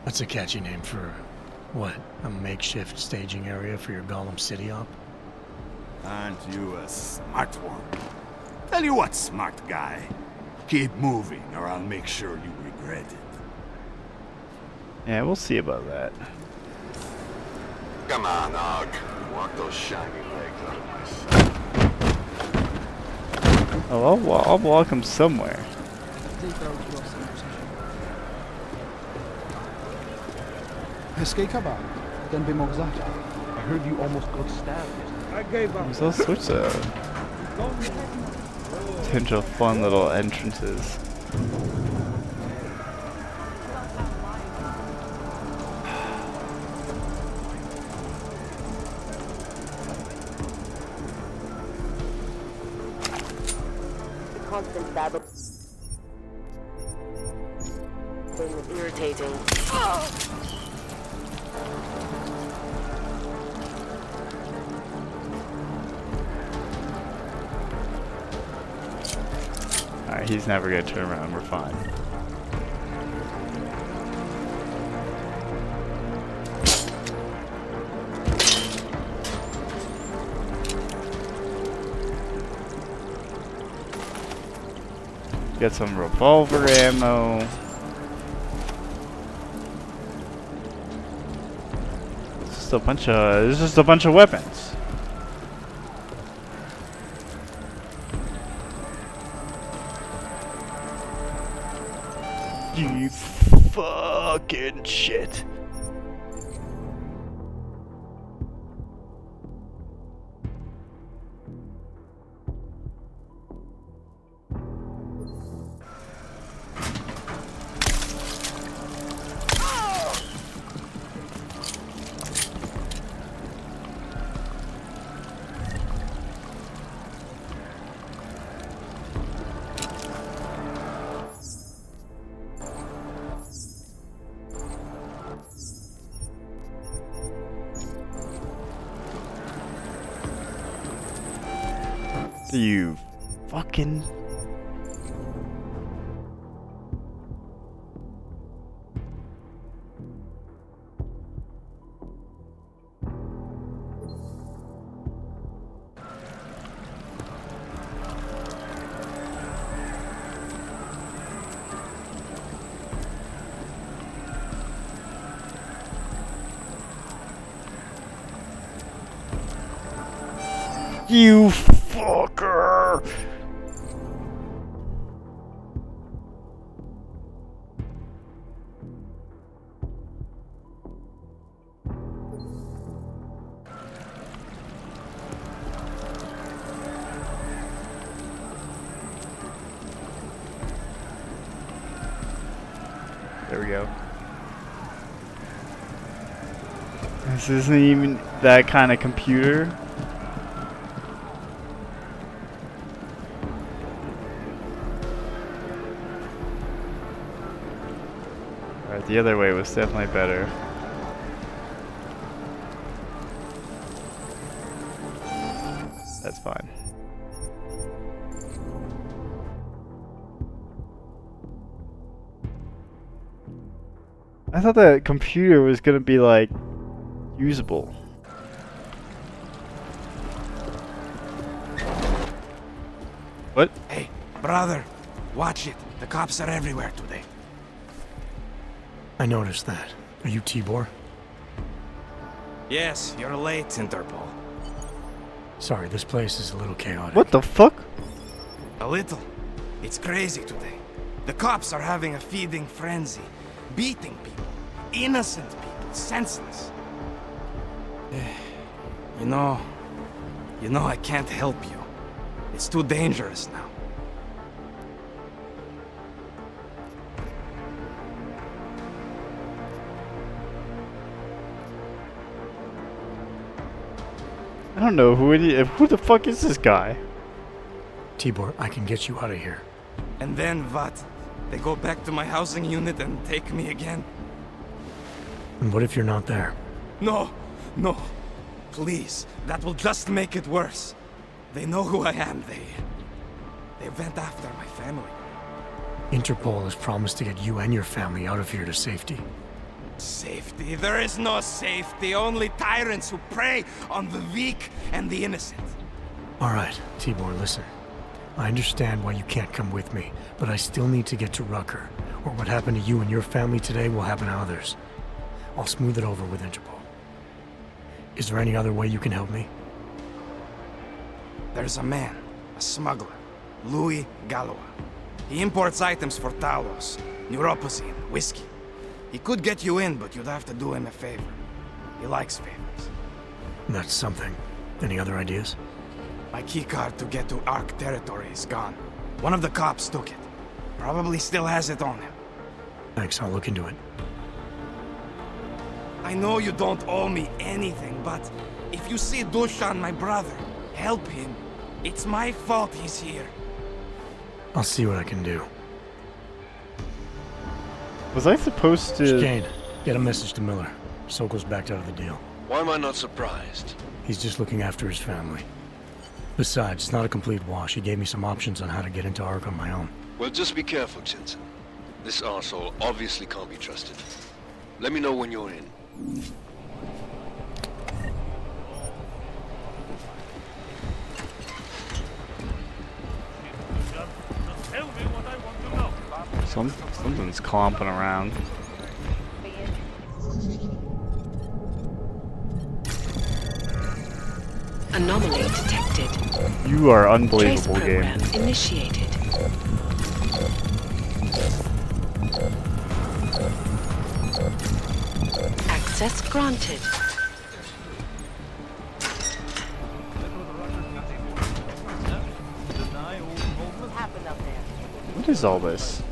That's a catchy name for, what, a makeshift staging area for your Gollum City op? Aren't you a smart one? Tell you what, smart guy. Keep moving, or I'll make sure you regret it. Yeah, we'll see about that. Come on, Og. Walk those shiny legs out of my sight. Oh, I'll walk him somewhere. Hezký kabát. Ten by mohl zahrát. I heard you almost got stabbed. I gave up. There's all sorts of potential fun little entrances. Constant battle is irritating. Alright, he's never gonna turn around, we're fine. Get some revolver ammo. just a bunch of. It's just a bunch of weapons. You fucking shit. You fucking. You fucker! There we go. This isn't even that kind of computer. Alright, the other way was definitely better. That's fine. I thought that computer was gonna be like usable. What? Hey, brother, watch it. The cops are everywhere today. I noticed that. Are you Tibor? Yes, you're late, Interpol. Sorry, this place is a little chaotic. What the fuck? A little. It's crazy today. The cops are having a feeding frenzy. Beating people. Innocent people. Senseless. You know, I can't help you. It's too dangerous now. I don't know who the fuck is this guy? Tibor, I can get you out of here. And then what? They go back to my housing unit and take me again? And what if you're not there? No, no. Please, that will just make it worse. They know who I am. They went after my family. Interpol has promised to get you and your family out of here to safety. Safety? There is no safety. Only tyrants who prey on the weak and the innocent. All right, Tibor, listen. I understand why you can't come with me, but I still need to get to Rucker, or what happened to you and your family today will happen to others. I'll smooth it over with Interpol. Is there any other way you can help me? There's a man, a smuggler, Louis Galois. He imports items for Talos, neuropozyne, whiskey. He could get you in, but you'd have to do him a favor. He likes favors. That's something. Any other ideas? My keycard to get to Ark territory is gone. One of the cops took it. Probably still has it on him. Thanks, I'll look into it. I know you don't owe me anything, but if you see Dushan, my brother, help him. It's my fault he's here. I'll see what I can do. Was I supposed to... Chicane, get a message to Miller. Sokol's backed out of the deal. Why am I not surprised? He's just looking after his family. Besides, it's not a complete wash. He gave me some options on how to get into Ark on my own. Well, just be careful, Jensen. This arsehole obviously can't be trusted. Let me know when you're in. Something's clomping around. Anomaly detected. You are Trace unbelievable, program game. initiated. Access granted. What is all this?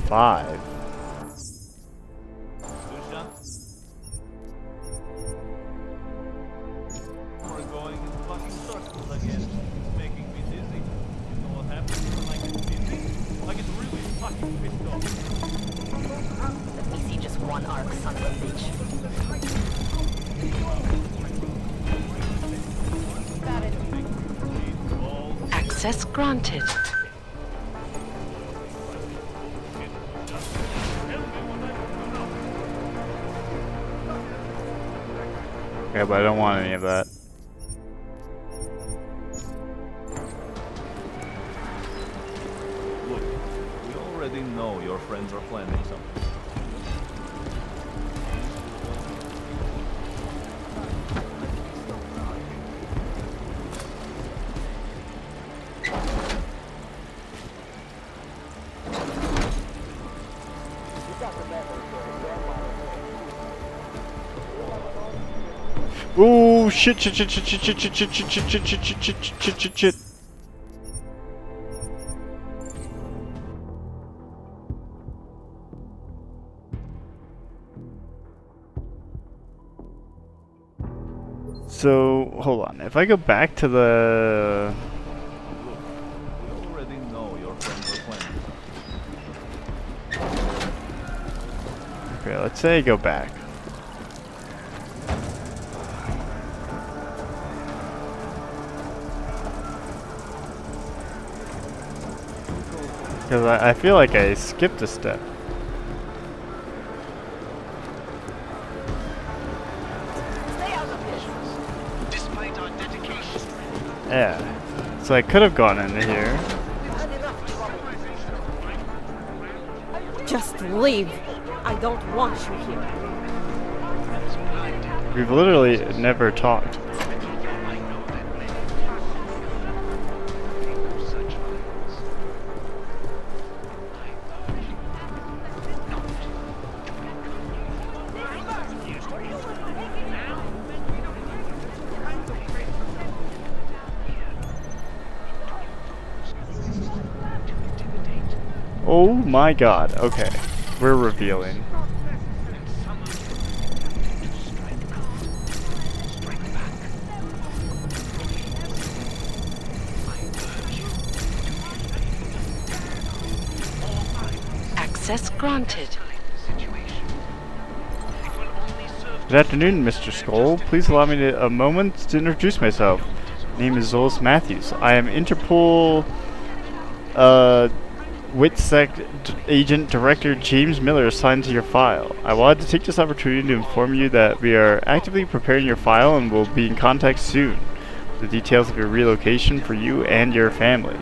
Five. We're going in fucking circles again, making me dizzy. You know what happens when I get dizzy? I get really fucking pissed off. Let me see just one arc, son of a bitch. Access granted. Okay, but I don't want any of that. Look, we already know your friends are planning something. Ooh, shit, shit, shit, shit, shit, shit, shit, shit, shit, shit, shit, shit, shit, shit, shit, shit, shit. So, hold on. If I go back to the... We already know your friends are planning something. Okay, let's say I go back. Because I feel like I skipped a step. Despite our dedication. Yeah. So I could have gone into here. Just leave. I don't want you here. We've literally never talked. Oh my god, okay. We're revealing. Access granted. Good afternoon, Mr. Skull. Please allow me a moment to introduce myself. My name is Zolas Matthews. I am Interpol WITSEC Agent Director James Miller assigned to your file. I wanted to take this opportunity to inform you that we are actively preparing your file and will be in contact soon. The details of your relocation for you and your family.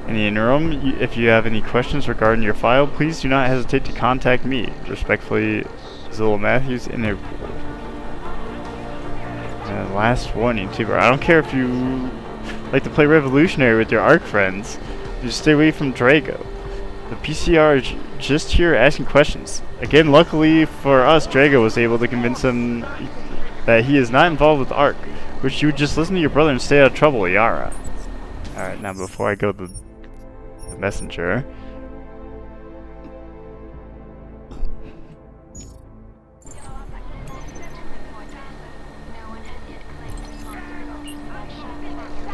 In the interim, if you have any questions regarding your file, please do not hesitate to contact me. Respectfully, Zola Matthews, Interpol. And last warning too, bro. I don't care if you like to play Revolutionary with your ARC friends. Just stay away from Drago. The PCR is just here asking questions. Again, luckily for us, Drago was able to convince him that he is not involved with ARC, which you would just listen to your brother and stay out of trouble, Yara. Alright, now before I go to the messenger.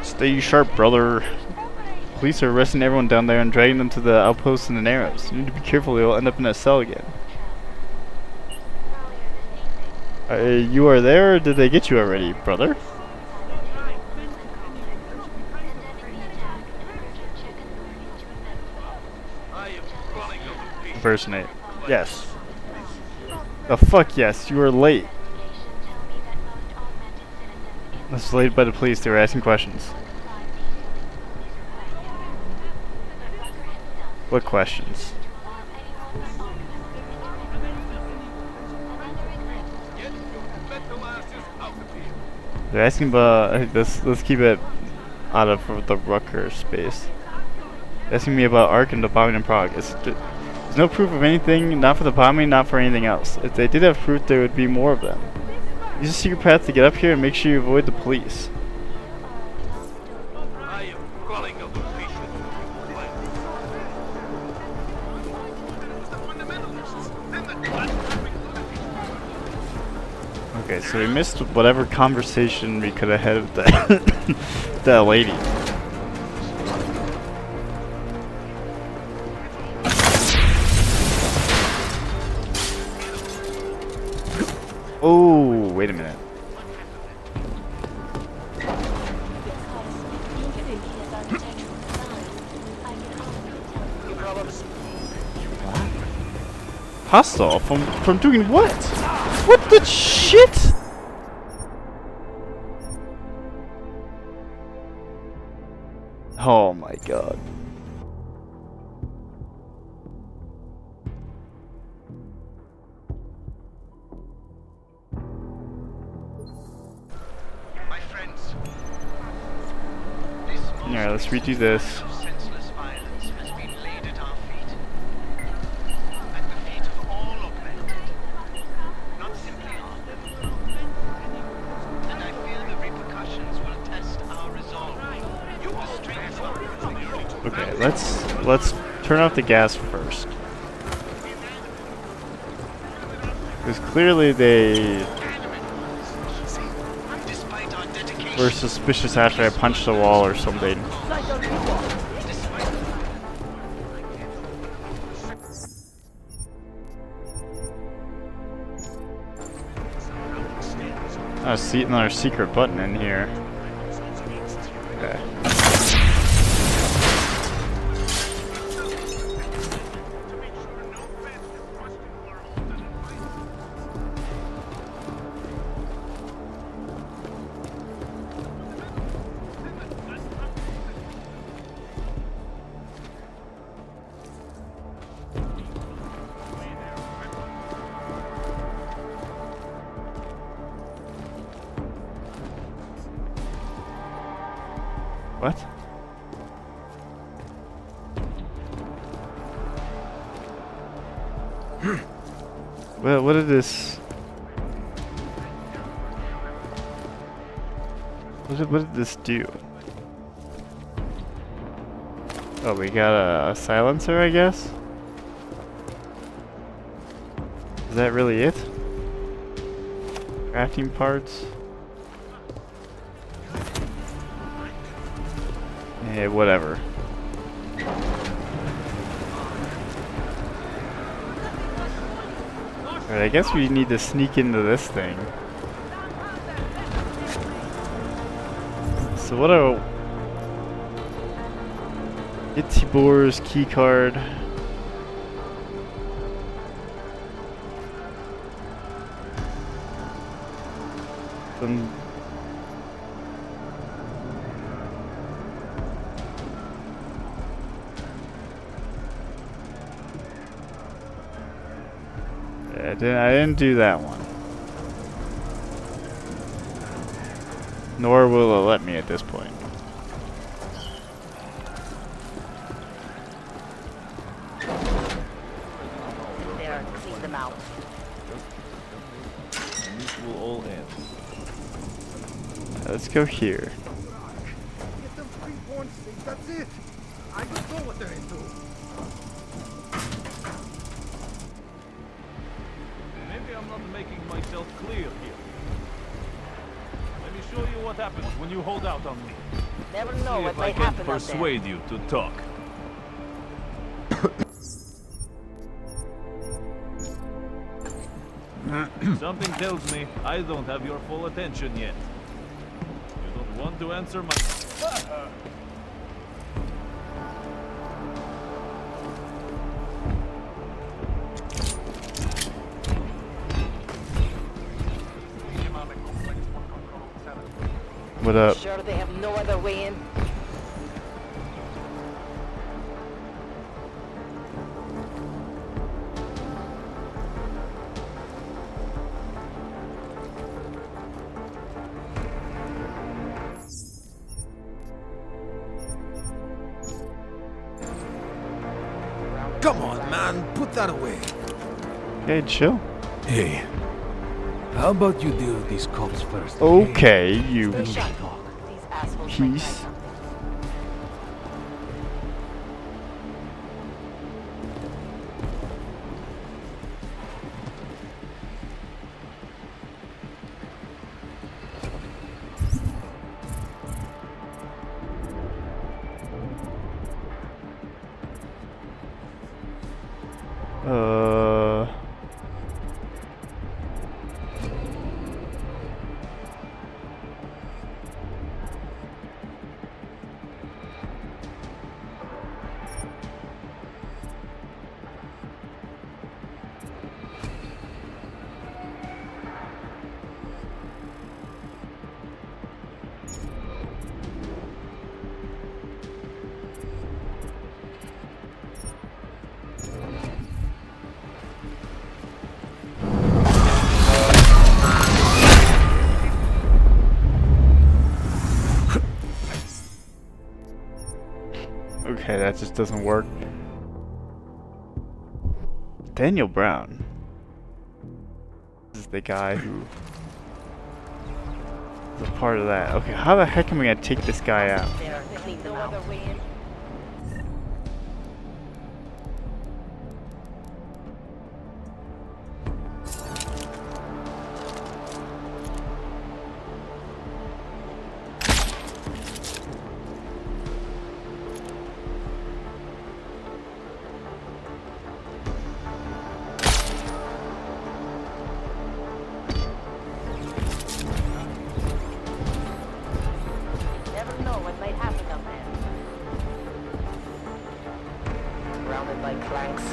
Stay sharp, brother. Police are arresting everyone down there and dragging them to the outposts in the Narrows. You need to be careful, you'll end up in a cell again. You are there, or did they get you already, brother? Impersonate. Yes. The fuck yes, you were late. I was delayed by the police, they were asking questions. What questions? They're asking about. Let's keep it out of the Rucker space. They're asking me about Ark and the bombing in Prague. There's no proof of anything, not for the bombing, not for anything else. If they did have proof, there would be more of them. Use a secret path to get up here and make sure you avoid the police. I am calling a location. Okay, so we missed whatever conversation we could have had with that, that lady. Oh, wait a minute. Hostile? From doing what? What the shit? Oh my god. My friends, Alright, let's redo this. senseless violence has been laid at our feet. At the feet of all augmented, not simply armed. And I fear the repercussions will test our resolve. Your strength of Okay, let's turn off the gas first. Because clearly they were suspicious after I punched the wall or something. I see another secret button in here. Okay. What? Well, what did this? What did this do? Oh, we got a silencer, I guess? Is that really it? Crafting parts? Yeah, whatever. Alright, I guess we need to sneak into this thing. So what are... Get Tibor's key card. Some... I didn't do that one. Nor will it let me at this point. There, clean them out. And this will all end. Let's go here. Get them pre-born things, that's it. I don't know what they're into. Maybe I'm not making myself clear here. Let me show you what happens when you hold out on me. Never See know what if I might can happen up there. persuade you to talk. Something tells me I don't have your full attention yet. You don't want to answer my... What up? Sure they have no other way in? Come on, man. Put that away. Okay, chill. Hey, how about you deal with these cops first? Okay, you These assholes piece. Okay, that just doesn't work. Daniel Brown. This is the guy who is a part of that. Okay, how the heck am I gonna take this guy out? There's no other way in. Never know what might happen up there. Surrounded by clanks.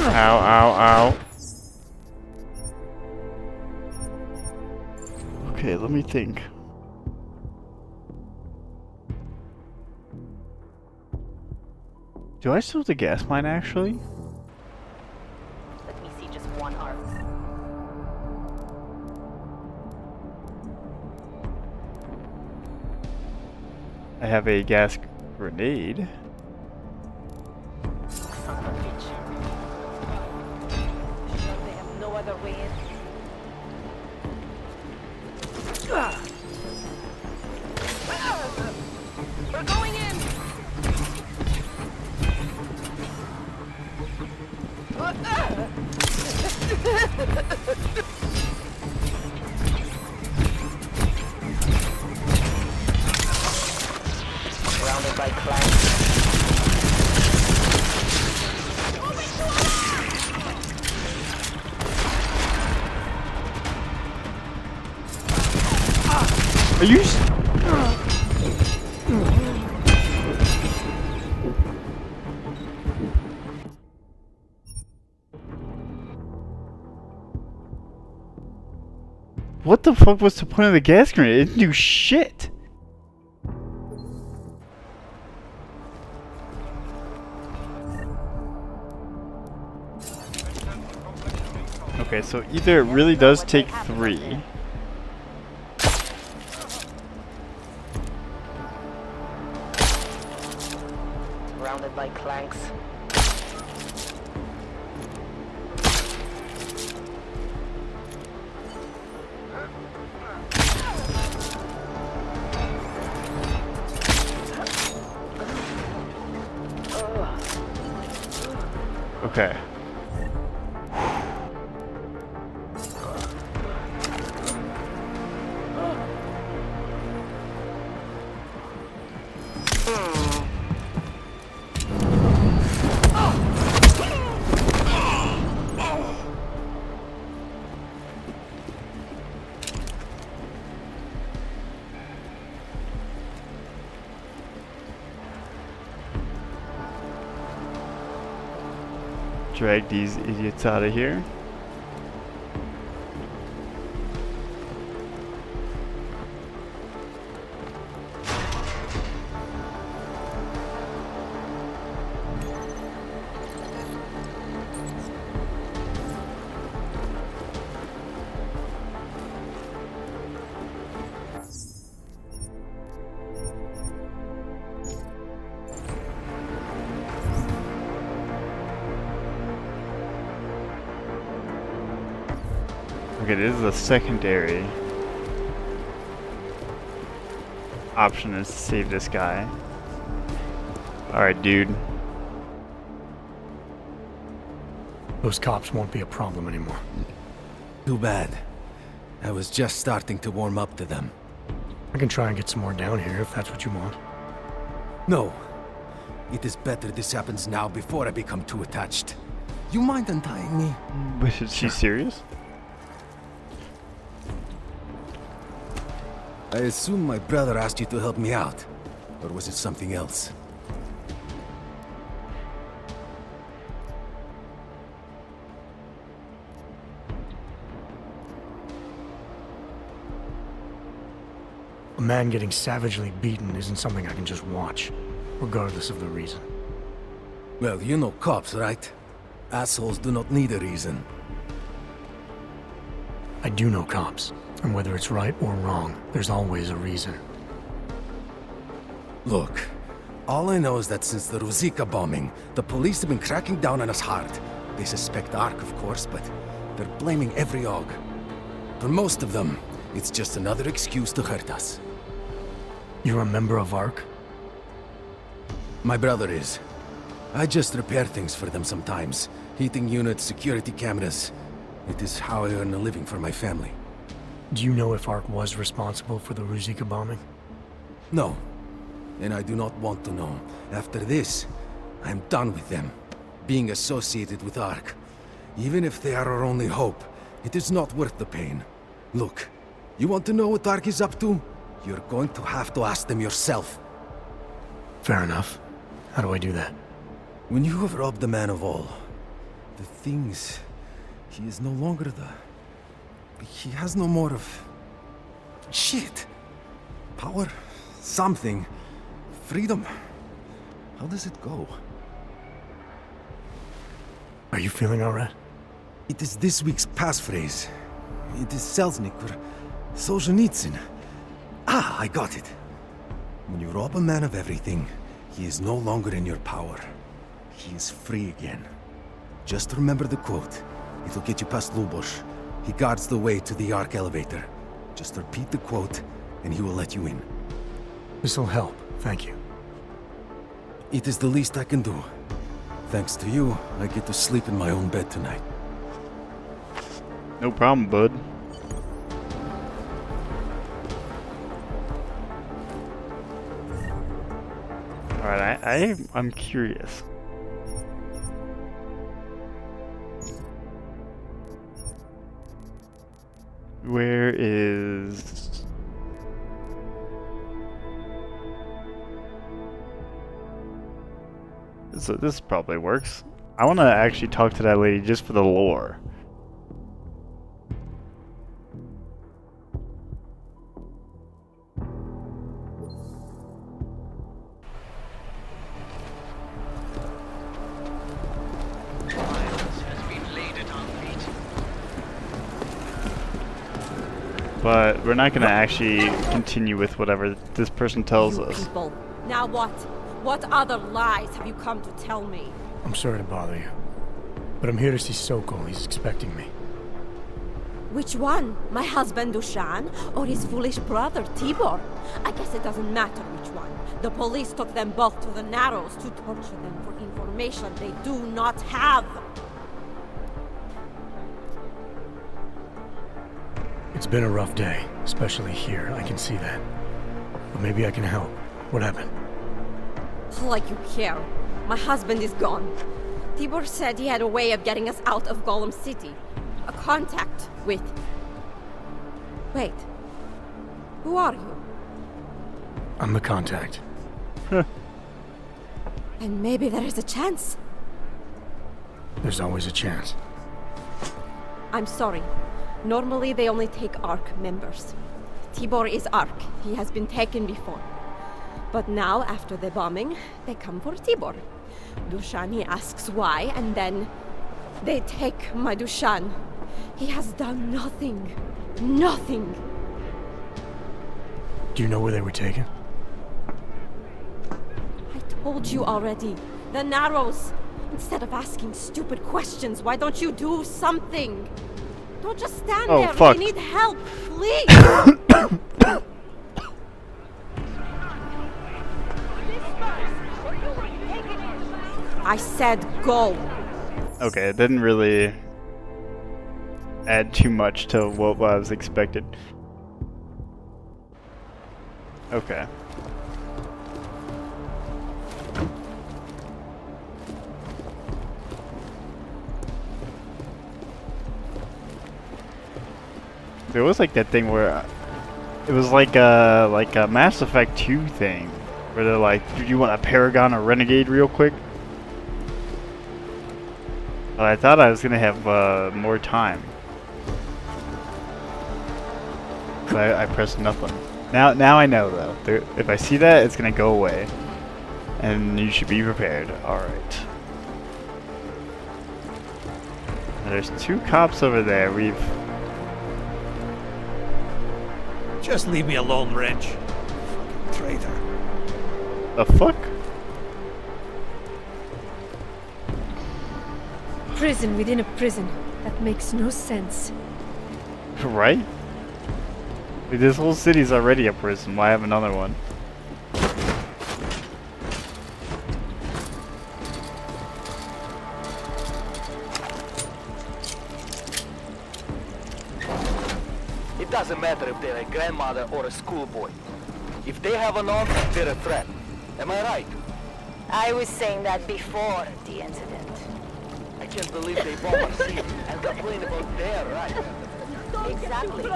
Ow, ow, ow. Okay, let me think. Do I still have the gas mine actually? Let me see just one arm. I have a gas grenade. Son of a bitch. They have no other way in. We're going in! Surrounded by clanks. Are you? What the fuck was the point of the gas grenade? It didn't do shit. Okay, so either it really does take 3. Surrounded by clanks. Okay. Drag these idiots out of here. Okay, this is a secondary option is to save this guy. Alright, dude. Those cops won't be a problem anymore. Too bad. I was just starting to warm up to them. I can try and get some more down here if that's what you want. No. It is better this happens now before I become too attached. You mind untying me? Wait, is she serious? I assume my brother asked you to help me out. Or was it something else? A man getting savagely beaten isn't something I can just watch, regardless of the reason. Well, you know cops, right? Assholes do not need a reason. I do know cops, and whether it's right or wrong, there's always a reason. Look, all I know is that since the Ruzicka bombing, the police have been cracking down on us hard. They suspect Ark, of course, but they're blaming every AUG. For most of them, it's just another excuse to hurt us. You're a member of ARC? My brother is. I just repair things for them sometimes. Heating units, security cameras. It is how I earn a living for my family. Do you know if ARC was responsible for the Ruzicka bombing? No. And I do not want to know. After this, I'm done with them. Being associated with ARC. Even if they are our only hope, it is not worth the pain. Look, you want to know what ARC is up to? You're going to have to ask them yourself. Fair enough. How do I do that? When you have robbed the man of all, the things... He is no longer the... He has no more of... Shit! Power? Something. Freedom. How does it go? Are you feeling alright? It is this week's passphrase. It is Selznick or Solzhenitsyn. Ah, I got it. When you rob a man of everything, he is no longer in your power. He is free again. Just remember the quote. It'll get you past Lubosh. He guards the way to the Ark elevator. Just repeat the quote, and he will let you in. This'll help, thank you. It is the least I can do. Thanks to you, I get to sleep in my own bed tonight. No problem, bud. Alright, I'm curious. Where is... So this probably works. I want to actually talk to that lady just for the lore. But we're not going to actually continue with whatever this person tells us. People. Now what? What other lies have you come to tell me? I'm sorry to bother you, but I'm here to see Sokol. He's expecting me. Which one? My husband Dushan or his foolish brother Tibor? I guess it doesn't matter which one. The police took them both to the Narrows to torture them for information they do not have. It's been a rough day, especially here. I can see that. But maybe I can help. What happened? Like you care. My husband is gone. Tibor said he had a way of getting us out of Golem City. A contact with... Wait. Who are you? I'm the contact. And maybe there is a chance. There's always a chance. I'm sorry. Normally they only take ARC members. Tibor is ARC. He has been taken before. But now, after the bombing, they come for Tibor. Dushani asks why, and then they take my Dushan. He has done nothing. Nothing. Do you know where they were taken? I told you already. The Narrows. Instead of asking stupid questions, why don't you do something? Don't just stand Oh, there. fuck. We need help, please. I said go. Okay, it didn't really add too much to what was expected. Okay. There was like that thing where it was like a Mass Effect 2 thing where they're like, "Do you want a Paragon or Renegade real quick?" But I thought I was gonna have more time. So I pressed nothing. Now I know though. If I see that, it's gonna go away, and you should be prepared. All right. There's 2 cops over there. We've. Just leave me alone, Wrench. Fucking traitor. The fuck? Prison within a prison. That makes no sense. Right? Like, this whole city's already a prison. Why have another one? It doesn't matter if they're a grandmother or a schoolboy. If they have an arm, they're a threat. Am I right? I was saying that before the incident. I can't believe they bomb our city and complain about their rights. Exactly.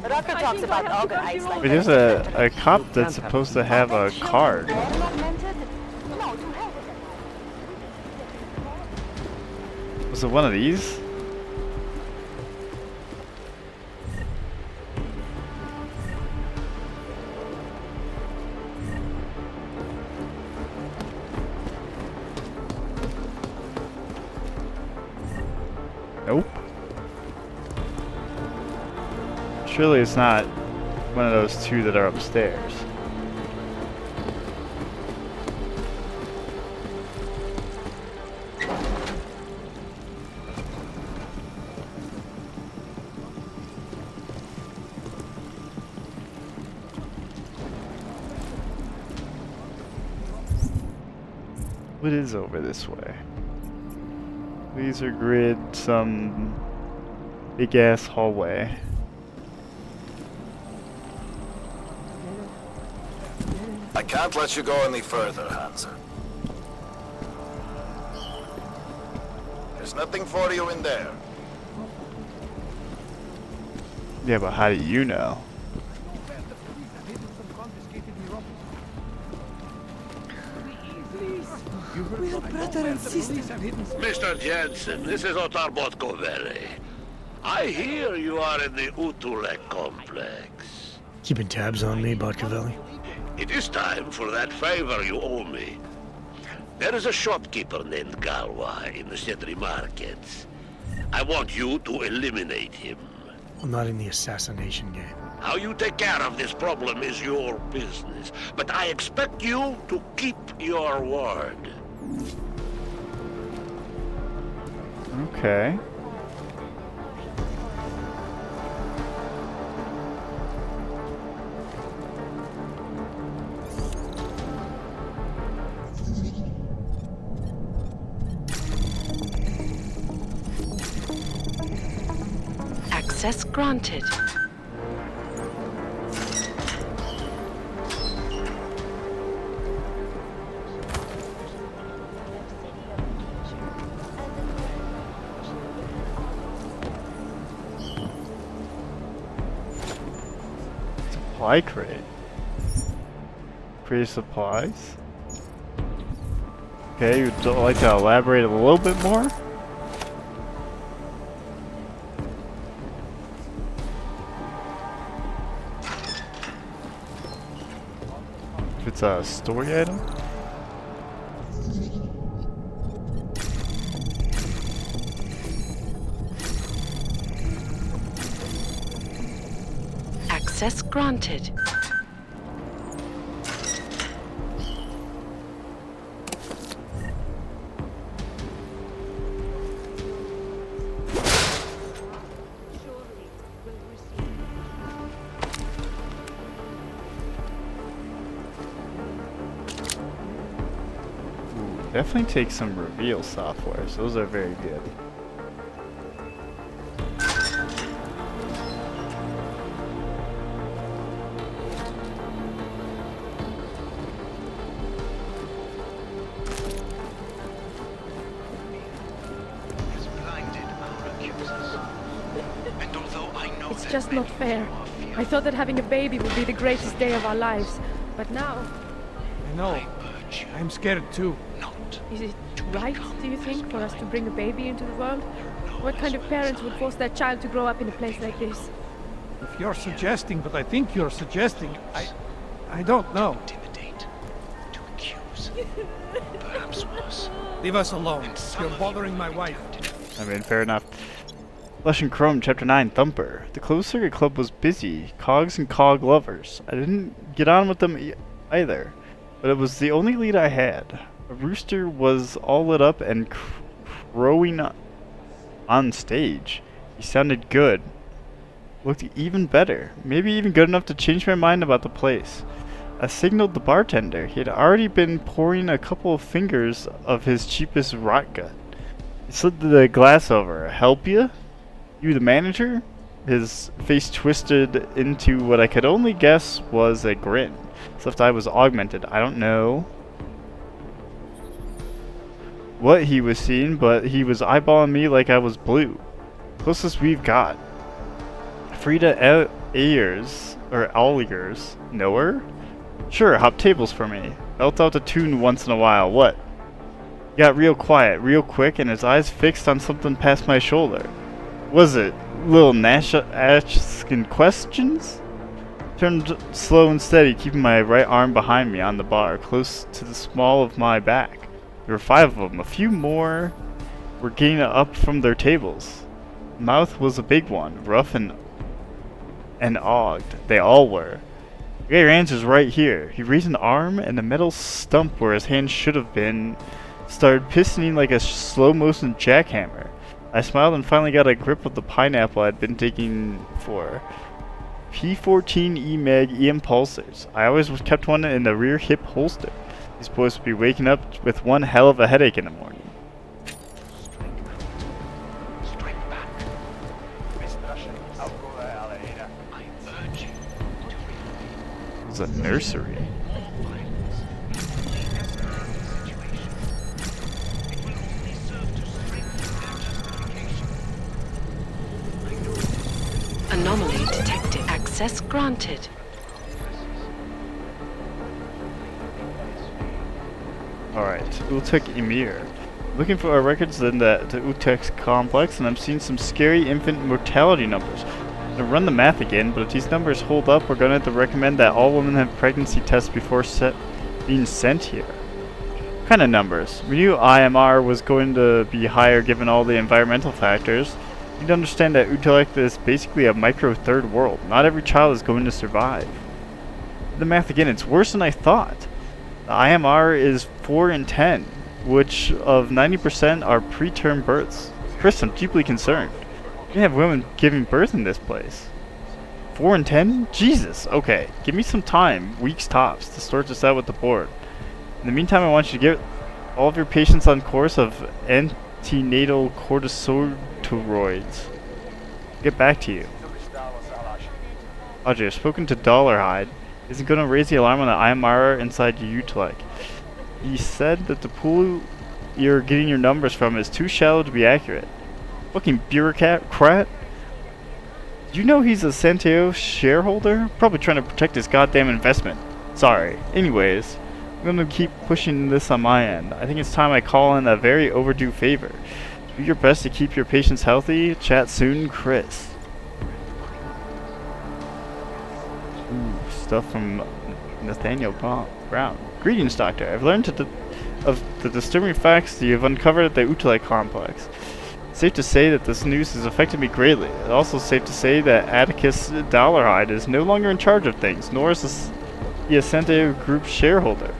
Rucker talks about organized like Wait, there's a cop that's supposed to have a card. Was it one of these? Nope. Surely it's not one of those 2 that are upstairs. What is over this way? Laser grid, some big ass hallway. I can't let you go any further, Hansen. There's nothing for you in there. Yeah, but how do you know? We're brother and sister. Mr. Jensen, this is Otar Botkovere. I hear you are in the Utulek complex. Keeping tabs on me, Botkavelli? It is time for that favor you owe me. There is a shopkeeper named Galwa in the city markets. I want you to eliminate him. I'm not in the assassination game. How you take care of this problem is your business, but I expect you to keep your word. Okay. Access granted. Supply crate. Create supplies. Okay, you'd like to elaborate a little bit more? If it's a story item? Access granted. Definitely take some reveal softwares. Those are very good. It's just not fair. I thought that having a baby would be the greatest day of our lives, but now... I know. I'm scared too. Is it right, do you think, for us to bring a baby into the world? What kind of parents would force their child to grow up in a place like this? If you're suggesting what I think you're suggesting, I don't know. Perhaps worse. Leave us alone. You're bothering my wife. I mean, fair enough. Flesh and Chrome, Chapter 9, Thumper. The Closed Circuit Club was busy. Cogs and cog lovers. I didn't get on with them either, but it was the only lead I had. A rooster was all lit up and crowing on stage. He sounded good. Looked even better. Maybe even good enough to change my mind about the place. I signaled the bartender. He had already been pouring a couple of fingers of his cheapest rot gut. He slid the glass over. Help ya? You the manager? His face twisted into what I could only guess was a grin. His left eye was augmented. I don't know what he was seeing, but he was eyeballing me like I was blue. Closest we've got. Frida Ayers, or Alliers. Know her? Sure, hop tables for me. Belt out a tune once in a while. What? He got real quiet, real quick, and his eyes fixed on something past my shoulder. Was it little Nash asking questions? Turned slow and steady, keeping my right arm behind me on the bar, close to the small of my back. There were 5 of them. A few more were getting up from their tables. Mouth was a big one, rough and ogged. They all were. You got your answers right here. He raised an arm, and the metal stump where his hand should have been started pistoning like a slow-motion jackhammer. I smiled and finally got a grip of the pineapple I'd been digging for. P14 mag EM pulsars. I always kept one in the rear hip holster. These boys would be waking up with one hell of a headache in the morning. It was a nursery. Anomaly detected. Access granted. Alright, Ultek Emir. Looking for our records in the Utex complex, and I'm seeing some scary infant mortality numbers. I'm gonna run the math again, but if these numbers hold up, we're gonna have to recommend that all women have pregnancy tests before being sent here. What kind of numbers? We knew IMR was going to be higher given all the environmental factors. You need to understand that Utelek is basically a micro third world. Not every child is going to survive. The math again, it's worse than I thought. The IMR is 4 in 10, which of 90% are preterm births. Chris, I'm deeply concerned. We have women giving birth in this place. 4 in 10? Jesus, okay. Give me some time, weeks tops, to sort this out with the board. In the meantime, I want you to get all of your patients on course of antenatal corticosteroids. Get back to you. Audrey, I've spoken to Dollarhide. Isn't going to raise the alarm on the IMR inside your Utelek. He said that the pool you're getting your numbers from is too shallow to be accurate. Fucking bureaucrat. Do you know he's a Santiago shareholder? Probably trying to protect his goddamn investment. Sorry. Anyways, I'm going to keep pushing this on my end. I think it's time I call in a very overdue favor. Do your best to keep your patients healthy. Chat soon, Chris. Ooh, stuff from Nathaniel Brown. Greetings, Doctor. I've learned of the disturbing facts that you've uncovered at the Utelek complex. It's safe to say that this news has affected me greatly. It's also safe to say that Atticus Dollarhide is no longer in charge of things, nor is he a Santiago Group shareholder.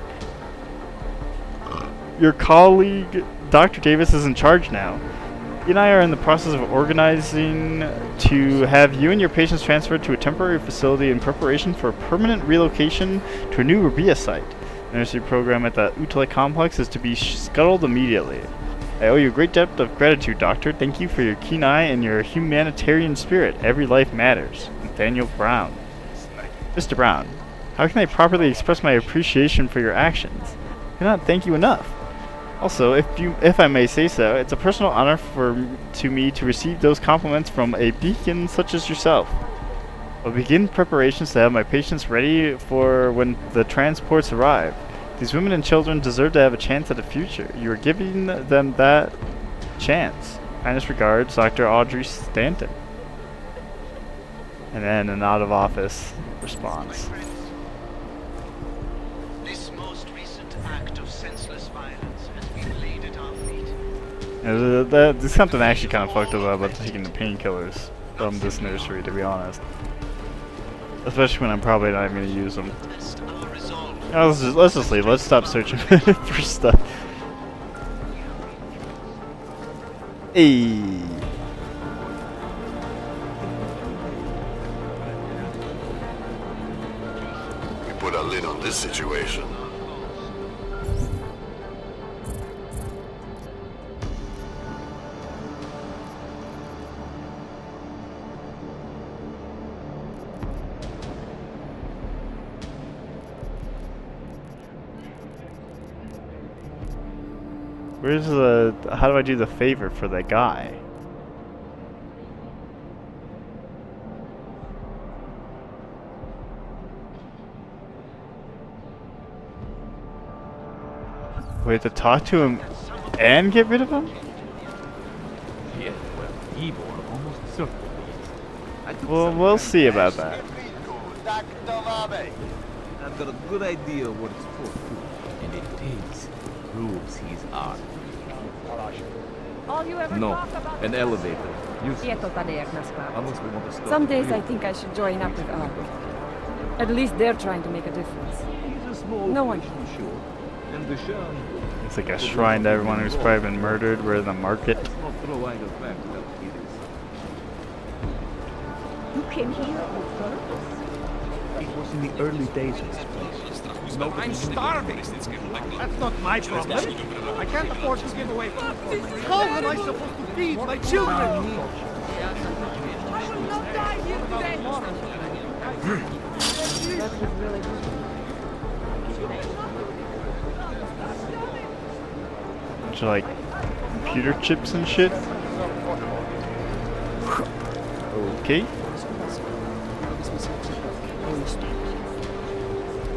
Your colleague, Dr. Davis, is in charge now. He and I are in the process of organizing to have you and your patients transferred to a temporary facility in preparation for a permanent relocation to a new Rabia site. Nursery program at the Utile complex is to be scuttled immediately. I owe you a great debt of gratitude, Doctor. Thank you for your keen eye and your humanitarian spirit. Every life matters. Nathaniel Brown. Mr. Brown, how can I properly express my appreciation for your actions? I cannot thank you enough. Also, if I may say so, it's a personal honor to me to receive those compliments from a beacon such as yourself. I'll begin preparations to have my patients ready for when the transports arrive. These women and children deserve to have a chance at a future. You are giving them that chance. Kindest regards, Dr. Audrey Stanton. And then an out-of-office response. This most recent act of senseless violence has been laid at our feet. There's something actually kind of fucked up about taking the painkillers from this nursery, to be honest. Especially when I'm probably not even going to use them. No, let's just leave. Let's stop searching for stuff. Hey. We put a lid on this situation. Where's the... How do I do the favor for that guy? We have to talk to him and get rid of him? Yeah, well, Ivor almost certainly is. Well, we'll see about that. I've got a good idea what it's for, and it proves he's art. All you ever No, talk about an elevator. Unless we want to stop. Some days I think I should join up with Ark. At least they're trying to make a difference. No one can. Sure. And the Shan. It's like a shrine to everyone who's probably been murdered. We're in the market. Let's not throw either back without hearing. You came here on purpose? It was in the early days of this place. I'm starving. That's not my problem. I can't afford to give away food. How am I supposed to feed my children? I will not die here today! That was really good. Bunch of like computer chips and shit. Okay.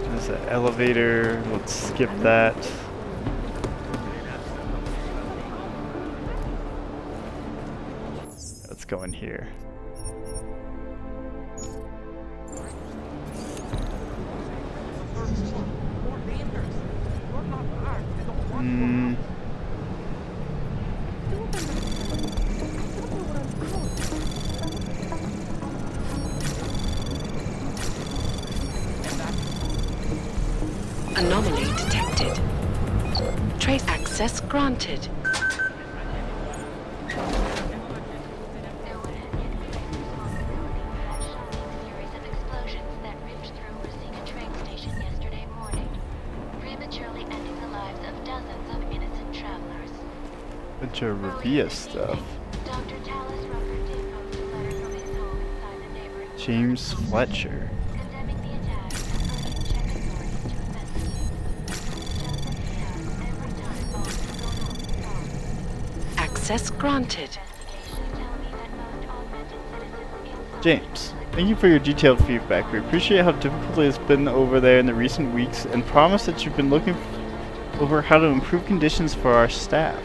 There's an elevator. Let's skip that. Let's go in here. Anomaly detected. Trace access granted. Bunch of Rabia stuff. James Fletcher. Access granted. James, thank you for your detailed feedback. We appreciate how difficult it has been over there in the recent weeks and promise that you've been looking over how to improve conditions for our staff.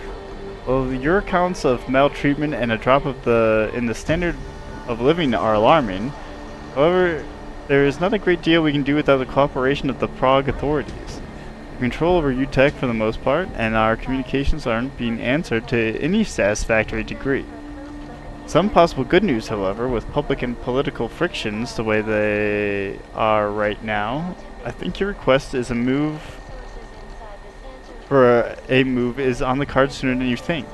Well, your accounts of maltreatment and a drop of in the standard of living are alarming. However, there is not a great deal we can do without the cooperation of the Prague authorities. We control over UTech for the most part, and our communications aren't being answered to any satisfactory degree. Some possible good news, however, with public and political frictions the way they are right now, I think your request is a move is on the cards sooner than you think.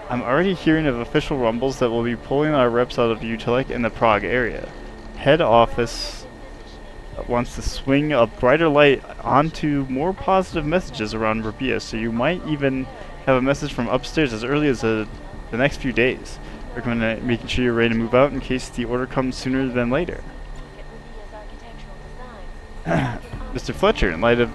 I'm already hearing of official rumbles that will be pulling our reps out of Utilec in the Prague area. Head office wants to swing a brighter light onto more positive messages around Rabia, so you might even have a message from upstairs as early as the next few days. Recommend making sure you're ready to move out in case the order comes sooner than later. Mr. Fletcher, in light of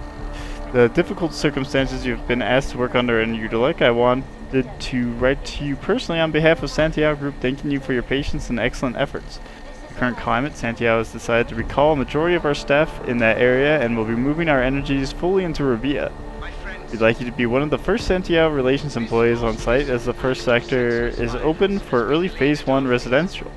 the difficult circumstances you've been asked to work under in Udalek, I wanted to write to you personally on behalf of Santiago Group thanking you for your patience and excellent efforts. In the current climate, Santiago has decided to recall a majority of our staff in that area and will be moving our energies fully into Rabia. We'd like you to be one of the first Santiago Relations employees on site as the first sector is open for early Phase 1 residential.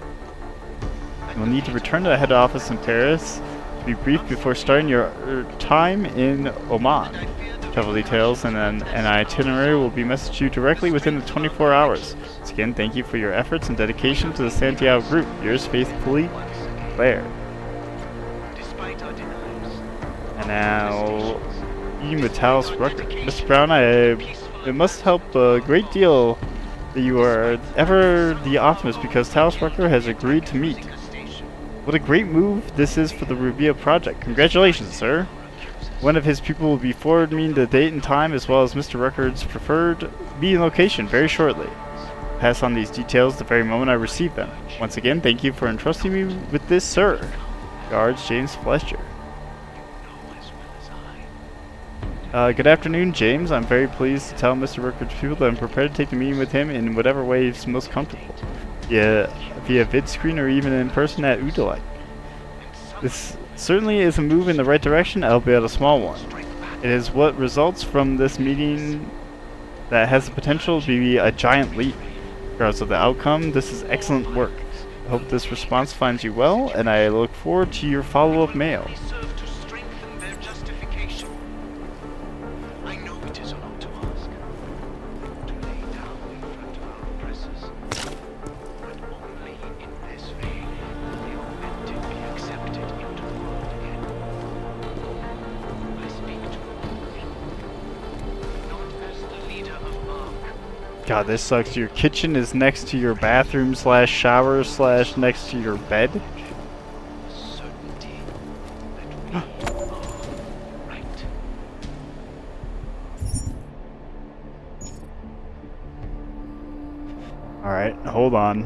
You'll need to return to the head office in Paris to be briefed before starting your time in Oman. Travel details and an itinerary will be messaged to you directly within the 24 hours. Once again, thank you for your efforts and dedication to the Santiago Group. Yours faithfully, Claire. And now, with Talos Rucker. Mr. Brown, it must help a great deal that you are ever the optimist because Talos Rucker has agreed to meet. What a great move this is for the Rubia project. Congratulations, sir. One of his people will be forwarding me the date and time as well as Mr. Rucker's preferred meeting location very shortly. Pass on these details the very moment I receive them. Once again, thank you for entrusting me with this, sir. Regards, James Fletcher. Good afternoon, James. I'm very pleased to tell Mr. Rucker's people that I'm prepared to take the meeting with him in whatever way is most comfortable. Via vid screen or even in person at Udalek. This certainly is a move in the right direction, albeit a small one. It is what results from this meeting that has the potential to be a giant leap. Regardless of the outcome, this is excellent work. I hope this response finds you well, and I look forward to your follow-up mail. God, this sucks. Your kitchen is next to your bathroom / shower / next to your bed. Alright, hold on.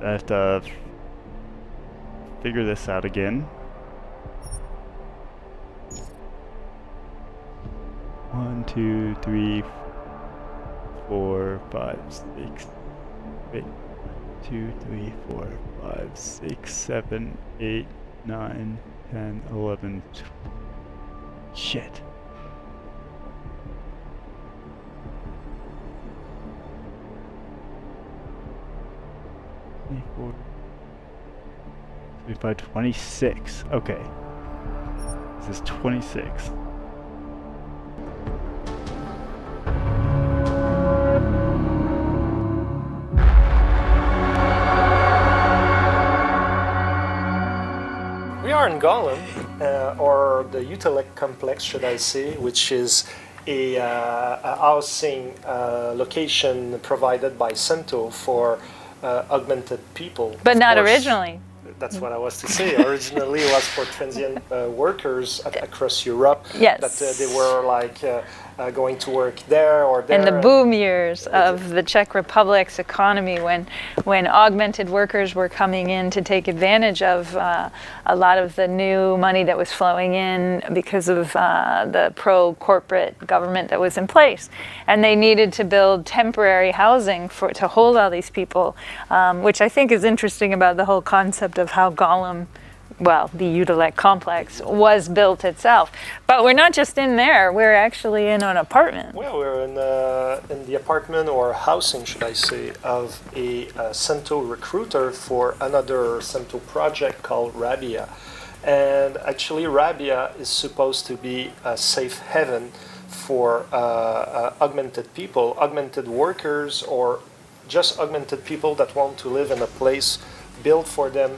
I have to figure this out again. 1, 2, 3, 4, 5, 6. Wait. 2, 3, 4, 5, 6, 7, 8, 9, 10, 11. Shit. Four, 25, 26. Okay. This is 26. We are in Gollum, or the Utelec complex, should I say, which is a housing location provided by Cento for augmented people. But not originally. That's what I was to say. Originally, it was for transient workers across Europe. Yes. That they were like going to work there or there. In the boom years of the Czech Republic's economy, when augmented workers were coming in to take advantage of a lot of the new money that was flowing in because of the pro-corporate government that was in place. And they needed to build temporary housing to hold all these people, which I think is interesting about the whole concept of how Gollum, well, the Utelec complex, was built itself. But we're not just in there, we're actually in an apartment. Well, we're in the apartment or housing, should I say, of a Cento recruiter for another Cento project called Rabia. And actually, Rabia is supposed to be a safe haven for augmented people, augmented workers, or just augmented people that want to live in a place built for them,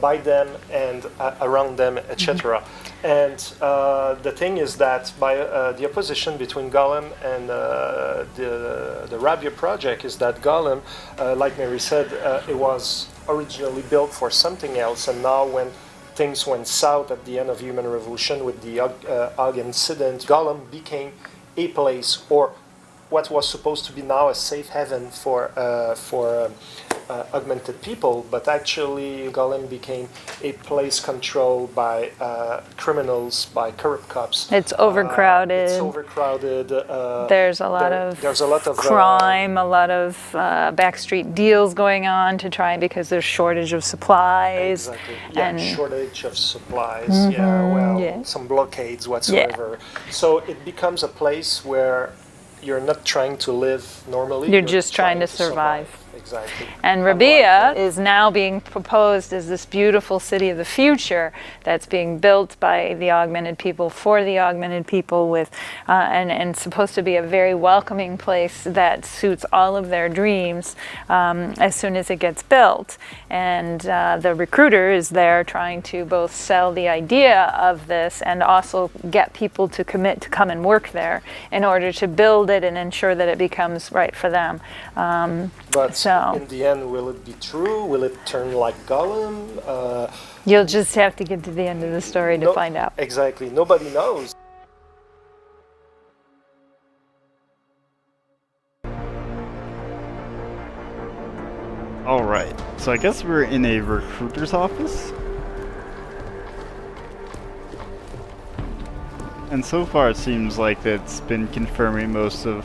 by them and around them, etc. And the thing is that by the opposition between Gollum and the Rabia project is that Gollum, like Mary said, it was originally built for something else, and now when things went south at the end of Human Revolution with the Og incident, Gollum became a place, or what was supposed to be now a safe haven for augmented people, but actually Gollum became a place controlled by criminals, by corrupt cops. It's overcrowded. It's overcrowded. There's a lot of crime, a lot of backstreet deals going on to try, because there's shortage of supplies. Exactly. Yeah, and shortage of supplies. Yeah, well, some blockades whatsoever. So it becomes a place where you're not trying to live normally. You're just trying to survive. Exactly. And Rabia is now being proposed as this beautiful city of the future that's being built by the augmented people, for the augmented people, with and supposed to be a very welcoming place that suits all of their dreams as soon as it gets built. And the recruiter is there trying to both sell the idea of this and also get people to commit to come and work there in order to build it and ensure that it becomes right for them. But in the end, will it be true? Will it turn like Gollum? You'll just have to get to the end of the story to find out. Exactly. Nobody knows. Alright, so I guess we're in a recruiter's office? And so far it seems like it's been confirming most of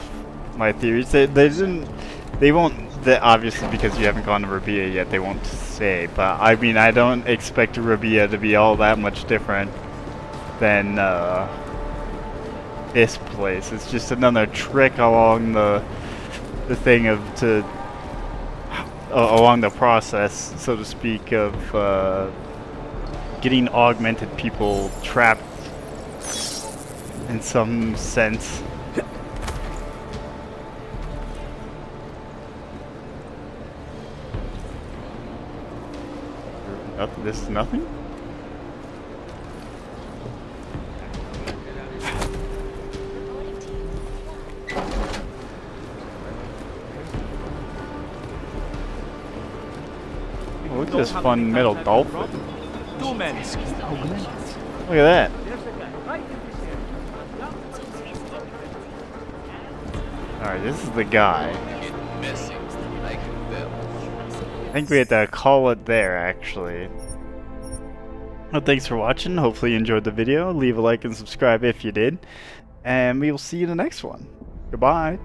my theories. They won't, obviously because you haven't gone to Rabia yet, they won't say, but I mean, I don't expect Rabia to be all that much different than this place. It's just another trick along the thing of along the process, so to speak, of getting augmented people trapped in some sense. This is nothing? Oh, look at this fun metal dolphin. Look at that. Alright, this is the guy. I think we had to call it there, actually. Well, thanks for watching. Hopefully you enjoyed the video. Leave a like and subscribe if you did. And we will see you in the next one. Goodbye.